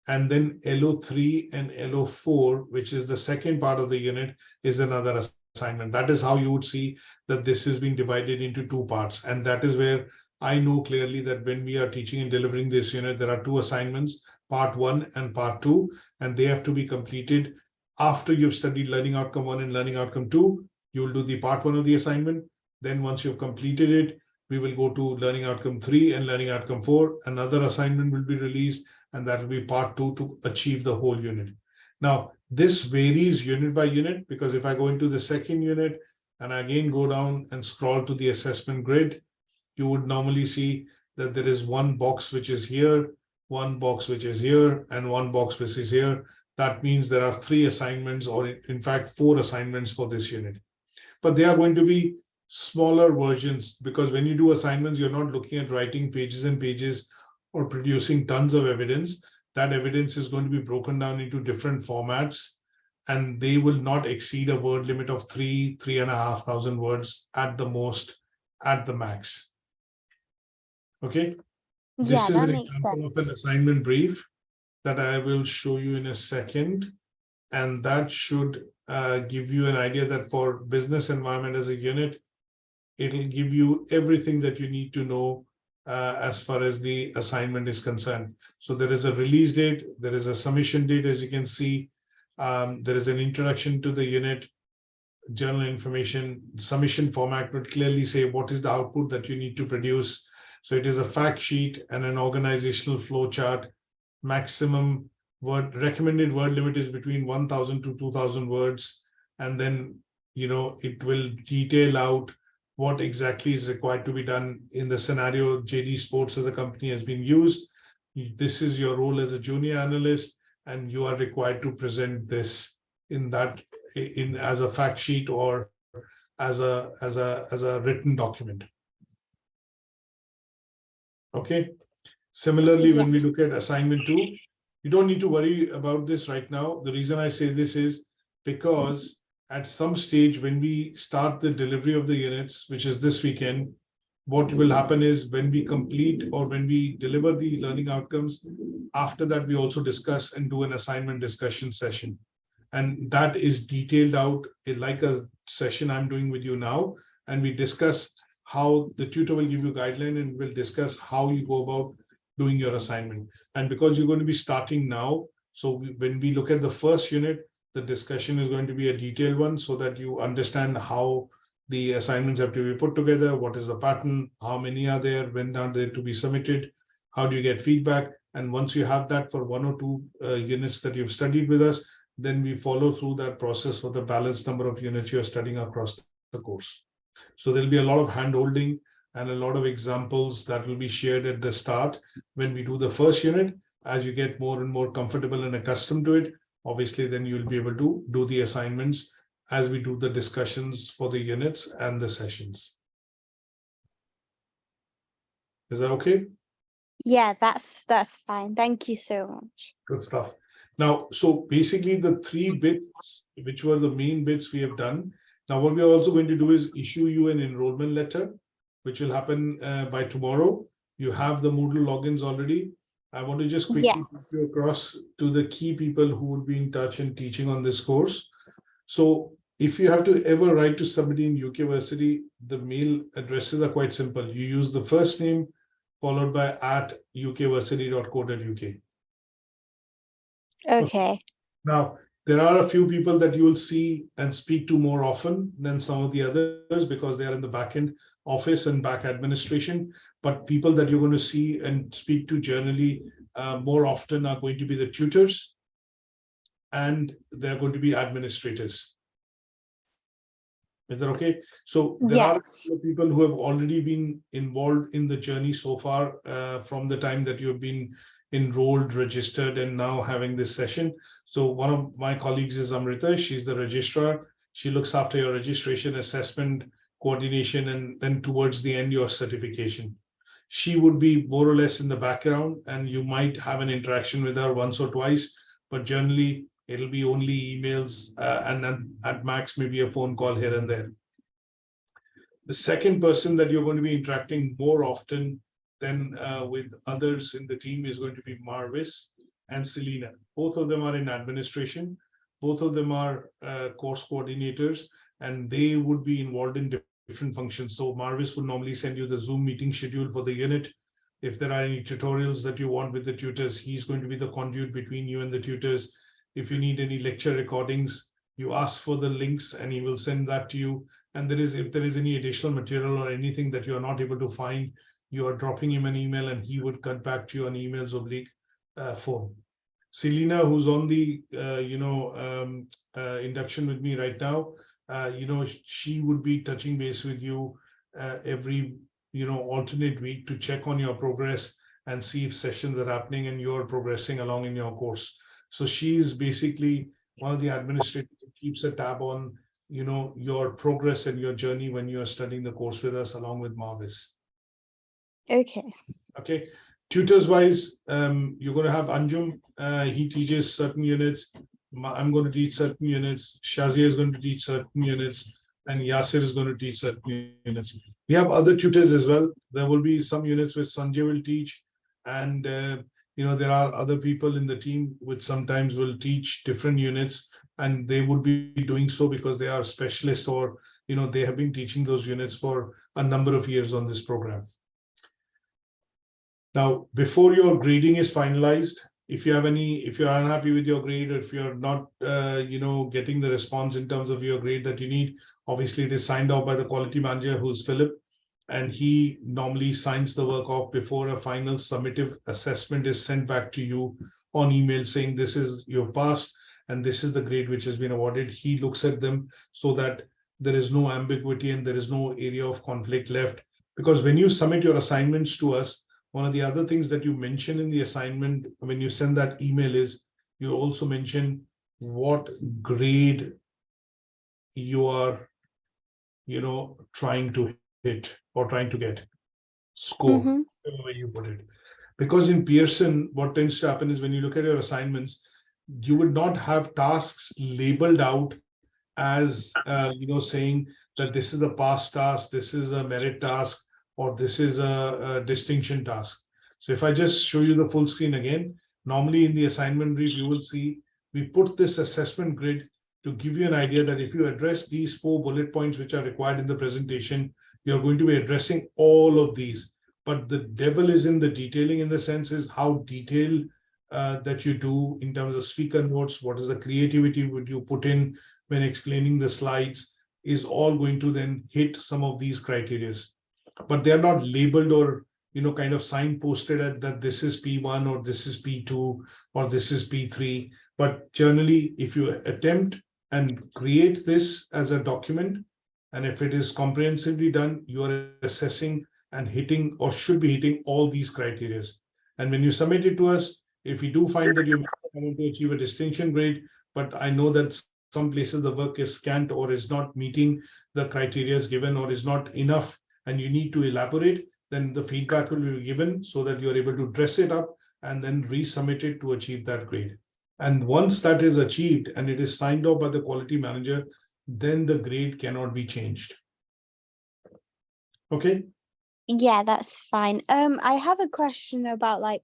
And then LO3 and LO4, which is the second part of the unit, is another assignment. That is how you would see that this is being divided into two parts. And that is where I know clearly that when we are teaching and delivering this unit, there are two assignments, part 1 and part 2, and they have to be completed after you've studied learning outcome 1 and learning outcome 2. You will do the part 1 of the assignment. Then once you've completed it, we will go to learning outcome 3 and learning outcome 4. Another assignment will be released, and that will be part 2 to achieve the whole unit. Now, this varies unit by unit, because if I go into the second unit and again go down and scroll to the assessment grid, you would normally see that there is one box which is here, one box which is here, and one box which is here. That means there are 3 assignments, or in fact 4 assignments for this unit. But they are going to be smaller versions, because when you do assignments, you're not looking at writing pages and pages or producing tons of evidence. That evidence is going to be broken down into different formats, and they will not exceed a word limit of 3,500 words at the most, at the max. Okay, this is an example of an assignment brief that I will show you in a second, and that should give you an idea that for business environment as a unit, it'll give you everything that you need to know as far as the assignment is concerned. So there is a release date, there is a submission date, as you can see, there is an introduction to the unit, journal information, submission format would clearly say what is the output that you need to produce. So it is a fact sheet and an organizational flow chart. Maximum recommended word limit is between 1,000 to 2,000 words. And then, it will detail out what exactly is required to be done in the scenario JD Sports as a company has been used. This is your role as a junior analyst, and you are required to present this as a fact sheet or as a written document. Okay. Similarly, when we look at assignment 2, you don't need to worry about this right now. The reason I say this is because at some stage when we start the delivery of the units, which is this weekend, what will happen is when we complete or when we deliver the learning outcomes, after that, we also discuss and do an assignment discussion session. And that is detailed out like a session I'm doing with you now. And we discuss how the tutor will give you guideline, and we'll discuss how you go about doing your assignment. And because you're going to be starting now, so when we look at the first unit, the discussion is going to be a detailed one so that you understand how the assignments have to be put together, what is the pattern, how many are there, when are they to be submitted, how do you get feedback. And once you have that for 1 or 2 units that you've studied with us, then we follow through that process for the balanced number of units you're studying across the course. So there'll be a lot of hand-holding and a lot of examples that will be shared at the start when we do the first unit. As you get more and more comfortable and accustomed to it, obviously, then you'll be able to do the assignments as we do the discussions for the units and the sessions. Is that okay? Yeah, that's fine. Thank you so much. Good stuff. Now, so basically the 3 bits, which were the main bits we have done. Now, what we are also going to do is issue you an enrollment letter, which will happen by tomorrow. You have the Moodle logins already. I want to just quickly put you across to the key people who would be in touch and teaching on this course. So if you have to ever write to somebody in UK Versity, the mail addresses are quite simple. You use the first name followed by @ukversity.co.uk. Okay. Now, There are a few people that you will see and speak to more often than some of the others because they are in the back end office and back administration. But people that you're going to see and speak to generally more often are going to be the tutors, and they're going to be administrators. Is that okay? So there are people who have already been involved in the journey so far from the time that you've been enrolled, registered, and now having this session. So one of my colleagues is Amrita. She's the registrar. She looks after your registration, assessment, coordination, and then towards the end, your certification. She would be more or less in the background, and you might have an interaction with her once or twice, but generally it'll be only emails and then at max maybe a phone call here and there. The second person that you're going to be interacting more often than with others in the team is going to be Marvis and Selena. Both of them are in administration. Both of them are course coordinators, and they would be involved in different functions. So Marvis would normally send you the Zoom meeting schedule for the unit. If there are any tutorials that you want with the tutors, he's going to be the conduit between you and the tutors. If you need any lecture recordings, you ask for the links and he will send that to you. And if there is any additional material or anything that you're not able to find, you are dropping him an email and he would cut back to you on emails / phone. Selena, who's on the induction with me right now, she would be touching base with you every alternate week to check on your progress and see if sessions are happening and you're progressing along in your course. So she is basically one of the administrators who keeps a tab on, your progress and your journey when you are studying the course with us, along with Marvis. Okay. Okay. Tutors wise, you're going to have Anjum. He teaches certain units. I'm going to teach certain units. Shazia is going to teach certain units, and Yasir is going to teach certain units. We have other tutors as well. There will be some units which Sanjay will teach, and there are other people in the team which sometimes will teach different units, and they would be doing so because they are specialists or they have been teaching those units for a number of years on this program. Now, before your grading is finalized, if you're unhappy with your grade, or if you're not getting the response in terms of your grade that you need, obviously it is signed off by the quality manager, who's Philip, and he normally signs the work off before a final summative assessment is sent back to you on email saying this is your pass and this is the grade which has been awarded. He looks at them so that there is no ambiguity and there is no area of conflict left. Because when you submit your assignments to us, one of the other things that you mention in the assignment when you send that email is you also mention what grade you are, trying to hit or trying to get, score, whatever way you put it. Because in Pearson, what tends to happen is when you look at your assignments, you would not have tasks labeled out as, saying that this is a pass task, this is a merit task, or this is a distinction task. So if I just show you the full screen again, normally in the assignment brief, you will see we put this assessment grid to give you an idea that if you address these 4 bullet points which are required in the presentation, you're going to be addressing all of these. But the devil is in the detailing, in the sense is how detailed that you do in terms of speaker notes, what is the creativity would you put in when explaining the slides, is all going to then hit some of these criteria. But they're not labeled or kind of signposted at that this is P1 or this is P2 or this is P3. But generally, if you attempt and create this as a document, and if it is comprehensively done, you are assessing and hitting or should be hitting all these criteria. And when you submit it to us, if we do find that you're going to achieve a distinction grade, but I know that some places the work is scant or is not meeting the criteria given or is not enough, and you need to elaborate, then the feedback will be given so that you're able to dress it up and then resubmit it to achieve that grade. And once that is achieved and it is signed off by the quality manager, then the grade cannot be changed. Okay? Yeah, that's fine. I have a question about like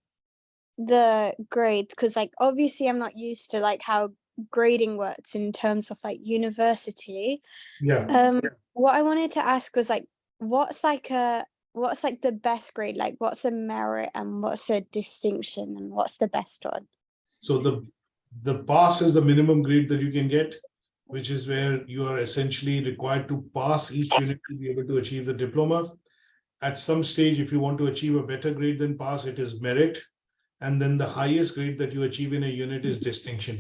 the grades, because like obviously I'm not used to like how grading works in terms of like university. Yeah. What I wanted to ask was like what's like the best grade, like what's a merit and what's a distinction and what's the best one? So The pass is the minimum grade that you can get, which is where you are essentially required to pass each unit to be able to achieve the diploma. At some stage, if you want to achieve a better grade than pass, it is merit. And then the highest grade that you achieve in a unit is distinction.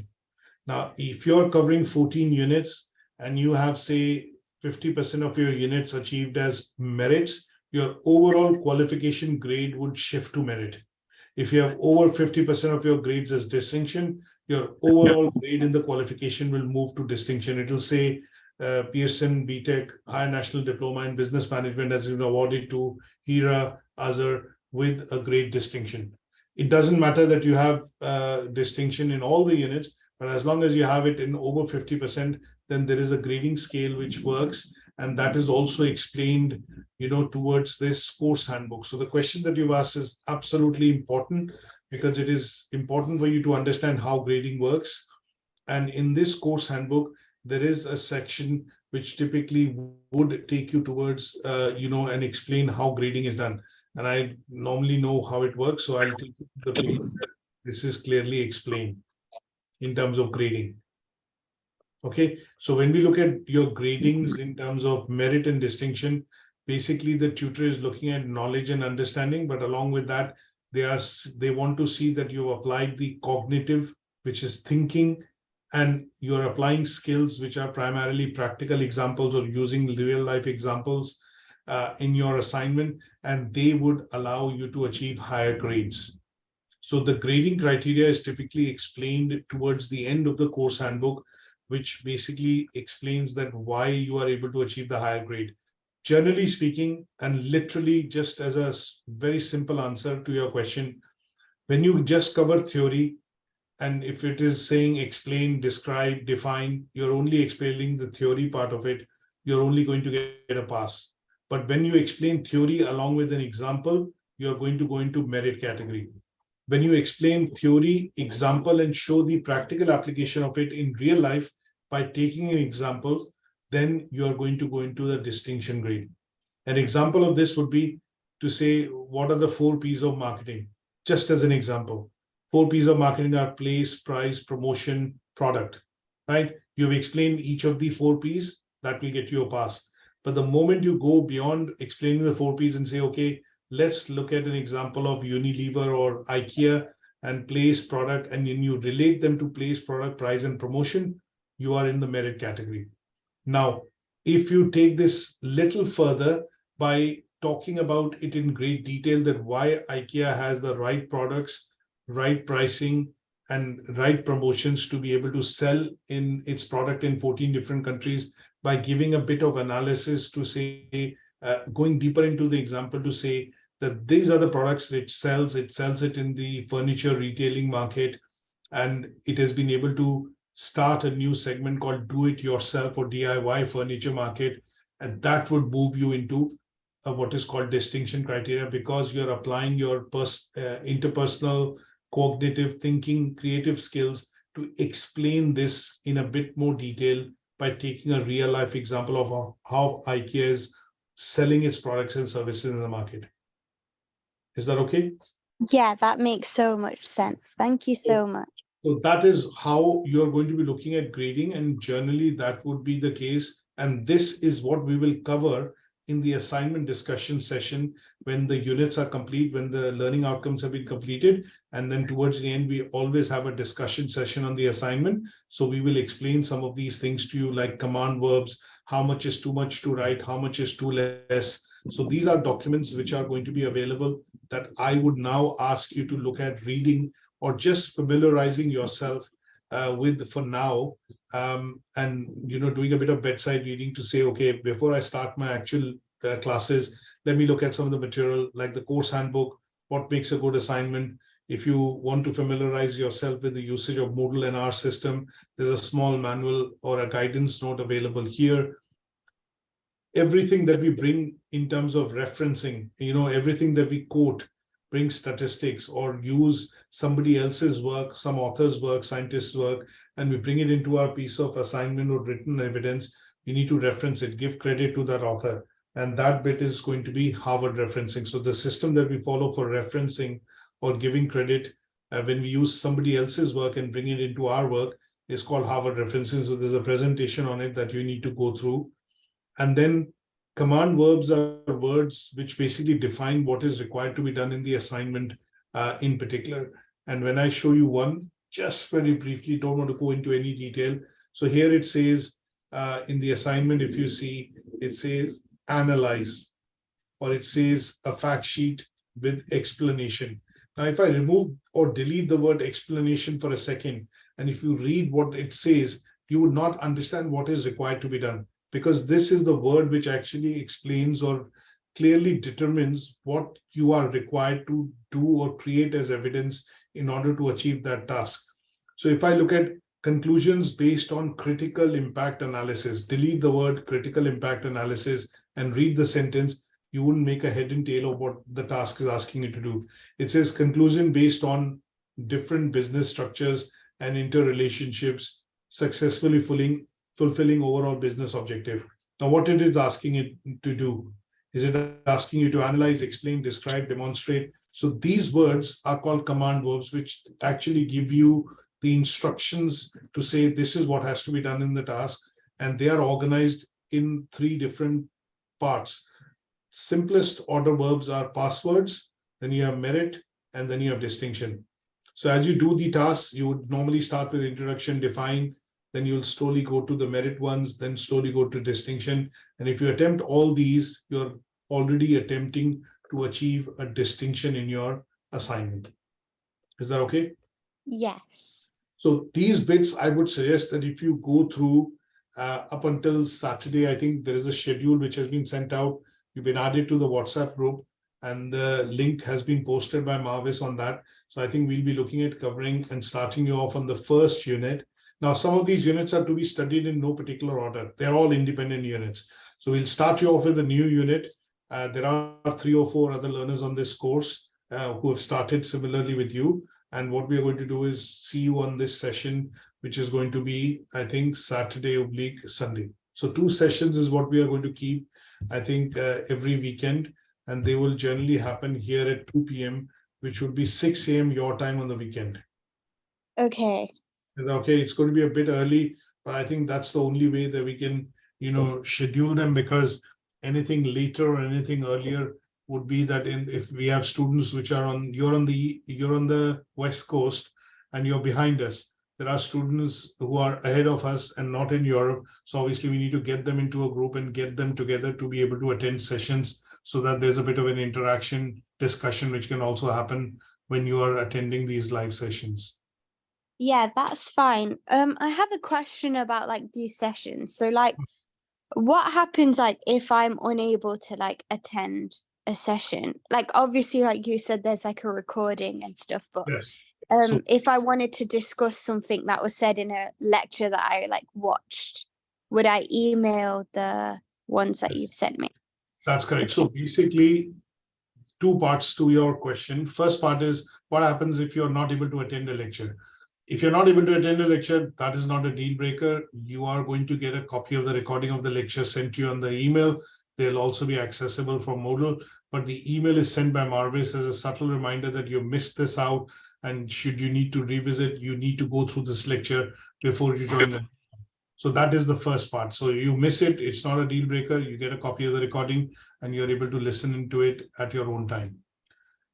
Now, if you're covering 14 units and you have, say, 50% of your units achieved as merits, your overall qualification grade would shift to merit. If you have over 50% of your grades as distinction, your overall grade in the qualification will move to distinction. It will say Pearson, BTEC, Higher National Diploma in Business Management has been awarded to Hira Azhar with a grade distinction. It doesn't matter that you have distinction in all the units, but as long as you have it in over 50%, then there is a grading scale which works. And that is also explained, towards this course handbook. So the question that you've asked is absolutely important, because it is important for you to understand how grading works. And in this course handbook, there is a section which typically would take you towards, and explain how grading is done. And I normally know how it works, so I'll take you to the page that this is clearly explained in terms of grading. Okay, so when we look at your gradings in terms of merit and distinction, basically the tutor is looking at knowledge and understanding, but along with that, they want to see that you've applied the cognitive, which is thinking, and you're applying skills which are primarily practical examples or using real life examples in your assignment, and they would allow you to achieve higher grades. So the grading criteria is typically explained towards the end of the course handbook, which basically explains that why you are able to achieve the higher grade. Generally speaking, and literally just as a very simple answer to your question, when you just cover theory, and if it is saying explain, describe, define, you're only explaining the theory part of it, you're only going to get a pass. But when you explain theory along with an example, you're going to go into merit category. When you explain theory, example, and show the practical application of it in real life by taking an example, then you are going to go into the distinction grade. An example of this would be to say, what are the 4 P's of marketing? Just as an example, 4 P's of marketing are place, price, promotion, product, right? You've explained each of the 4 P's, that will get you a pass. But the moment you go beyond explaining the 4 P's and say, okay, let's look at an example of Unilever or IKEA and place, product, and then you relate them to place, product, price, and promotion, you are in the merit category. Now, if you take this little further by talking about it in great detail, that why IKEA has the right products, right pricing, and right promotions to be able to sell in its product in 14 different countries, by giving a bit of analysis to say, going deeper into the example to say that these are the products it sells it in the furniture retailing market, and it has been able to start a new segment called do-it-yourself or DIY furniture market, and that would move you into what is called distinction criteria, because you're applying your interpersonal, cognitive thinking, creative skills to explain this in a bit more detail by taking a real life example of how IKEA is selling its products and services in the market. Is that okay? Yeah, that makes so much sense. Thank you so much. So that is how you're going to be looking at grading, and generally that would be the case. And this is what we will cover in the assignment discussion session when the units are complete, when the learning outcomes have been completed. And then towards the end, we always have a discussion session on the assignment. So we will explain some of these things to you, like command verbs, how much is too much to write, how much is too less. So these are documents which are going to be available that I would now ask you to look at reading or just familiarizing yourself with for now, and doing a bit of bedside reading to say, okay, before I start my actual classes, let me look at some of the material like the course handbook, what makes a good assignment. If you want to familiarize yourself with the usage of Moodle and our system, there's a small manual or a guidance note available here. Everything that we bring in terms of referencing, everything that we quote, bring statistics or use somebody else's work, some author's work, scientist's work, and we bring it into our piece of assignment or written evidence, we need to reference it, give credit to that author. And that bit is going to be Harvard referencing. So the system that we follow for referencing or giving credit when we use somebody else's work and bring it into our work, is called Harvard referencing. So there's a presentation on it that you need to go through. And then command verbs are words which basically define what is required to be done in the assignment in particular. And when I show you one, just very briefly, don't want to go into any detail. So here it says in the assignment, if you see, it says analyze, or it says a fact sheet with explanation. Now, if I remove or delete the word explanation for a second, and if you read what it says, you would not understand what is required to be done, because this is the word which actually explains or clearly determines what you are required to do or create as evidence in order to achieve that task. So if I look at conclusions based on critical impact analysis, delete the word critical impact analysis and read the sentence, you wouldn't make a head and tail of what the task is asking you to do. It says conclusion based on different business structures and interrelationships, successfully fulfilling overall business objective. Now, what it is asking it to do, is it asking you to analyze, explain, describe, demonstrate? So these words are called command verbs, which actually give you the instructions to say this is what has to be done in the task, and they are organized in 3 different parts. Simplest order verbs are passwords, then you have merit, and then you have distinction. So as you do the tasks, you would normally start with introduction, define, then you'll slowly go to the merit ones, then slowly go to distinction. And if you attempt all these, you're already attempting to achieve a distinction in your assignment. Is that okay? Yes. So these bits, I would suggest that if you go through up until Saturday, I think there is a schedule which has been sent out. You've been added to the WhatsApp group, and the link has been posted by Marvis on that. So I think we'll be looking at covering and starting you off on the first unit. Now, some of these units are to be studied in no particular order. They're all independent units. So we'll start you off with a new unit. There are 3 or 4 other learners on this course who have started similarly with you. And what we are going to do is see you on this session, which is going to be, I think, Saturday/Sunday. So 2 sessions is what we are going to keep, I think, every weekend. And they will generally happen here at 2 p.m., which would be 6 a.m. your time on the weekend. Okay. Okay, it's going to be a bit early, but I think that's the only way that we can, schedule them, because anything later or anything earlier would be that if we have students which are you're on the West Coast and you're behind us, there are students who are ahead of us and not in Europe. So obviously we need to get them into a group and get them together to be able to attend sessions, so that there's a bit of an interaction discussion, which can also happen when you are attending these live sessions. Yeah, that's fine. I have a question about like these sessions. So like, what happens like if I'm unable to like attend a session? Like obviously, like you said, there's like a recording and stuff, but Yes. So, if I wanted to discuss something that was said in a lecture that I like watched, would I email the ones that you've sent me? that's correct. Okay. So basically, 2 parts to your question. First part is, what happens if you're not able to attend a lecture? If you're not able to attend a lecture, that is not a deal breaker. You are going to get a copy of the recording of the lecture sent to you on the email. They'll also be accessible from Moodle, but the email is sent by Marvis as a subtle reminder that you missed this out, and should you need to revisit, you need to go through this lecture before you join it. So that is the first part. So you miss it, it's not a deal breaker. You get a copy of the recording and you're able to listen into it at your own time.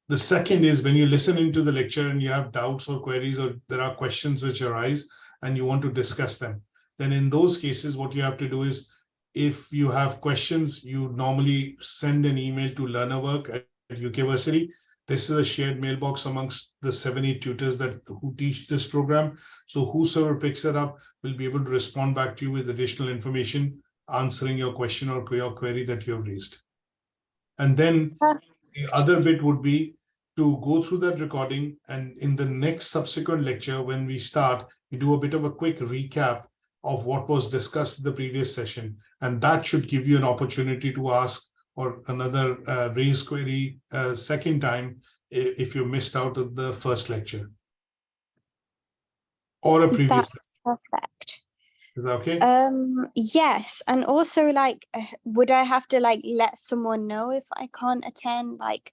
The second is when you listen into the lecture and you have doubts or queries, or there are questions which arise and you want to discuss them, then in those cases, what you have to do is, if you have questions, you normally send an email to learnerwork@UK Versity. This is a shared mailbox amongst the 7-8 tutors who teach this program. So whosoever picks it up will be able to respond back to you with additional information, answering your question or your query that you have raised. And then the other bit would be to go through that recording, and in the next subsequent lecture, when we start, we do a bit of a quick recap of what was discussed in the previous session. And that should give you an opportunity to ask or another raise query second time if you missed out of the first lecture or a previous. That's perfect. Is that okay? Yes, and also like, would I have to like let someone know if I can't attend? Like,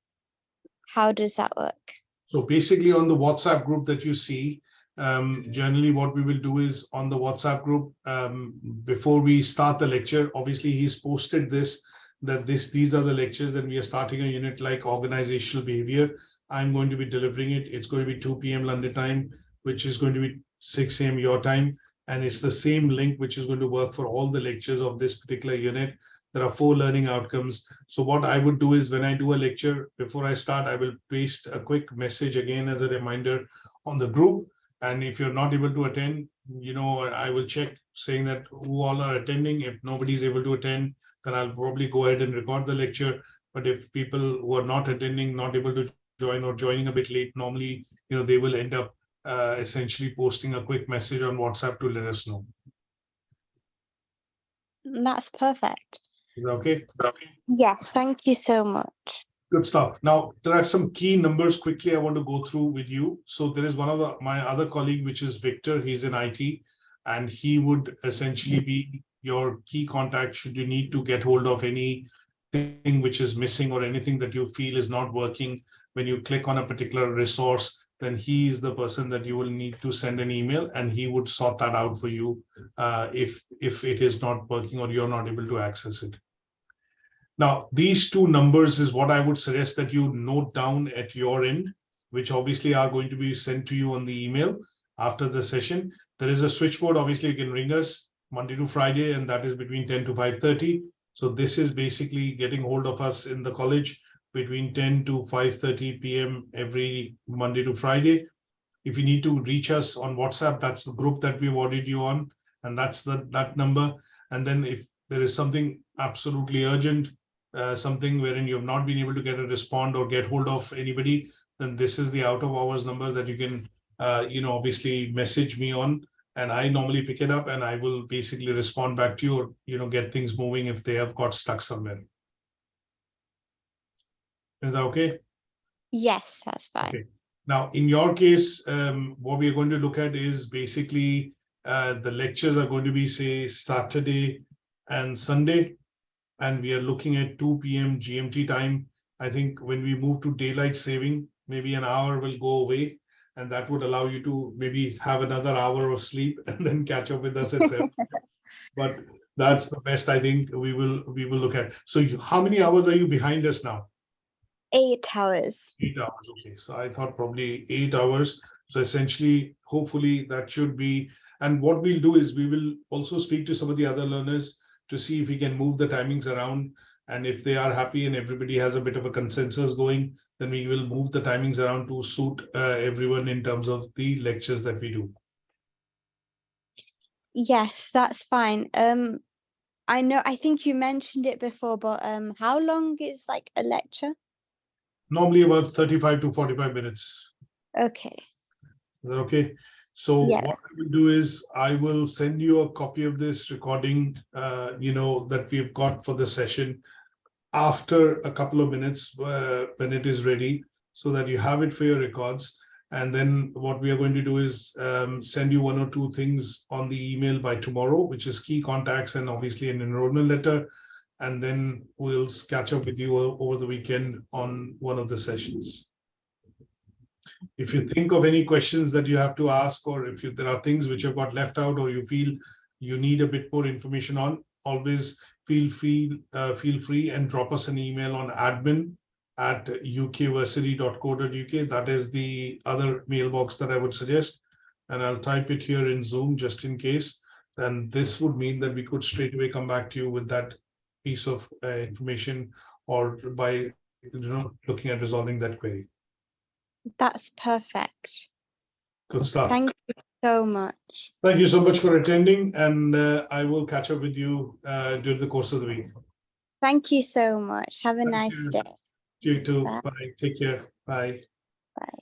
how does that work? So basically on the WhatsApp group that you see, generally what we will do is on the WhatsApp group, before we start the lecture, obviously he's posted this, that these are the lectures, and we are starting a unit like organizational behavior. I'm going to be delivering it. It's going to be 2 p.m. London time, which is going to be 6 a.m. your time. And it's the same link which is going to work for all the lectures of this particular unit. There are 4 learning outcomes. So what I would do is when I do a lecture, before I start, I will paste a quick message again as a reminder on the group. And if you're not able to attend, I will check saying that who all are attending. If nobody's able to attend, then I'll probably go ahead and record the lecture. But if people who are not attending, not able to join or joining a bit late, normally, they will end up essentially posting a quick message on WhatsApp to let us know. That's perfect. Is that okay? Yes, thank you so much. Good stuff. Now, there are some key numbers quickly I want to go through with you. So there is one of my other colleague, which is Victor. He's in IT, and he would essentially be your key contact should you need to get hold of anything which is missing or anything that you feel is not working. When you click on a particular resource, then he is the person that you will need to send an email, and he would sort that out for you if it is not working or you're not able to access it. Now, these 2 numbers is what I would suggest that you note down at your end, which obviously are going to be sent to you on the email after the session. There is a switchboard. Obviously, you can ring us Monday to Friday, and that is between 10 to 5:30. So this is basically getting hold of us in the college between 10 to 5:30 p.m. every Monday to Friday. If you need to reach us on WhatsApp, that's the group that we've ordered you on, and that's that number. And then if there is something absolutely urgent, something wherein you have not been able to get a respond or get hold of anybody, then this is the out of hours number that you can, obviously message me on, and I normally pick it up and I will basically respond back to you or, get things moving if they have got stuck somewhere. Is that okay? Yes, that's fine. Okay. Now, in your case, what we are going to look at is basically the lectures are going to be, say, Saturday and Sunday. And we are looking at 2 p.m. GMT time. I think when we move to daylight saving, maybe an hour will go away, and that would allow you to maybe have another hour of sleep and then catch up with us at 7. But that's the best I think we will look at. So how many hours are you behind us now? 8 hours. 8 hours. Okay, so I thought probably 8 hours. So essentially, hopefully that should be. And what we'll do is we will also speak to some of the other learners to see if we can move the timings around. And if they are happy and everybody has a bit of a consensus going, then we will move the timings around to suit everyone in terms of the lectures that we do. Yes, that's fine. I think you mentioned it before, but how long is like a lecture? Normally about 35 to 45 minutes. Okay. Is that okay? So Yes. what I will do is I will send you a copy of this recording, that we've got for the session after a couple of minutes when it is ready, so that you have it for your records. And then what we are going to do is send you 1 or 2 things on the email by tomorrow, which is key contacts and obviously an enrollment letter. And then we'll catch up with you over the weekend on one of the sessions. If you think of any questions that you have to ask, or if there are things which have got left out, or you feel you need a bit more information on, always feel free and drop us an email on admin@ukversity.co.uk. That is the other mailbox that I would suggest. And I'll type it here in Zoom just in case. And this would mean that we could straight away come back to you with that piece of information, or by looking at resolving that query. That's perfect. Good stuff. Thank you so much. Thank you so much for attending, and I will catch up with you during the course of the week. Thank you so much. Have a Thank nice you. day. You too. Bye. Bye. Take care. Bye. Bye.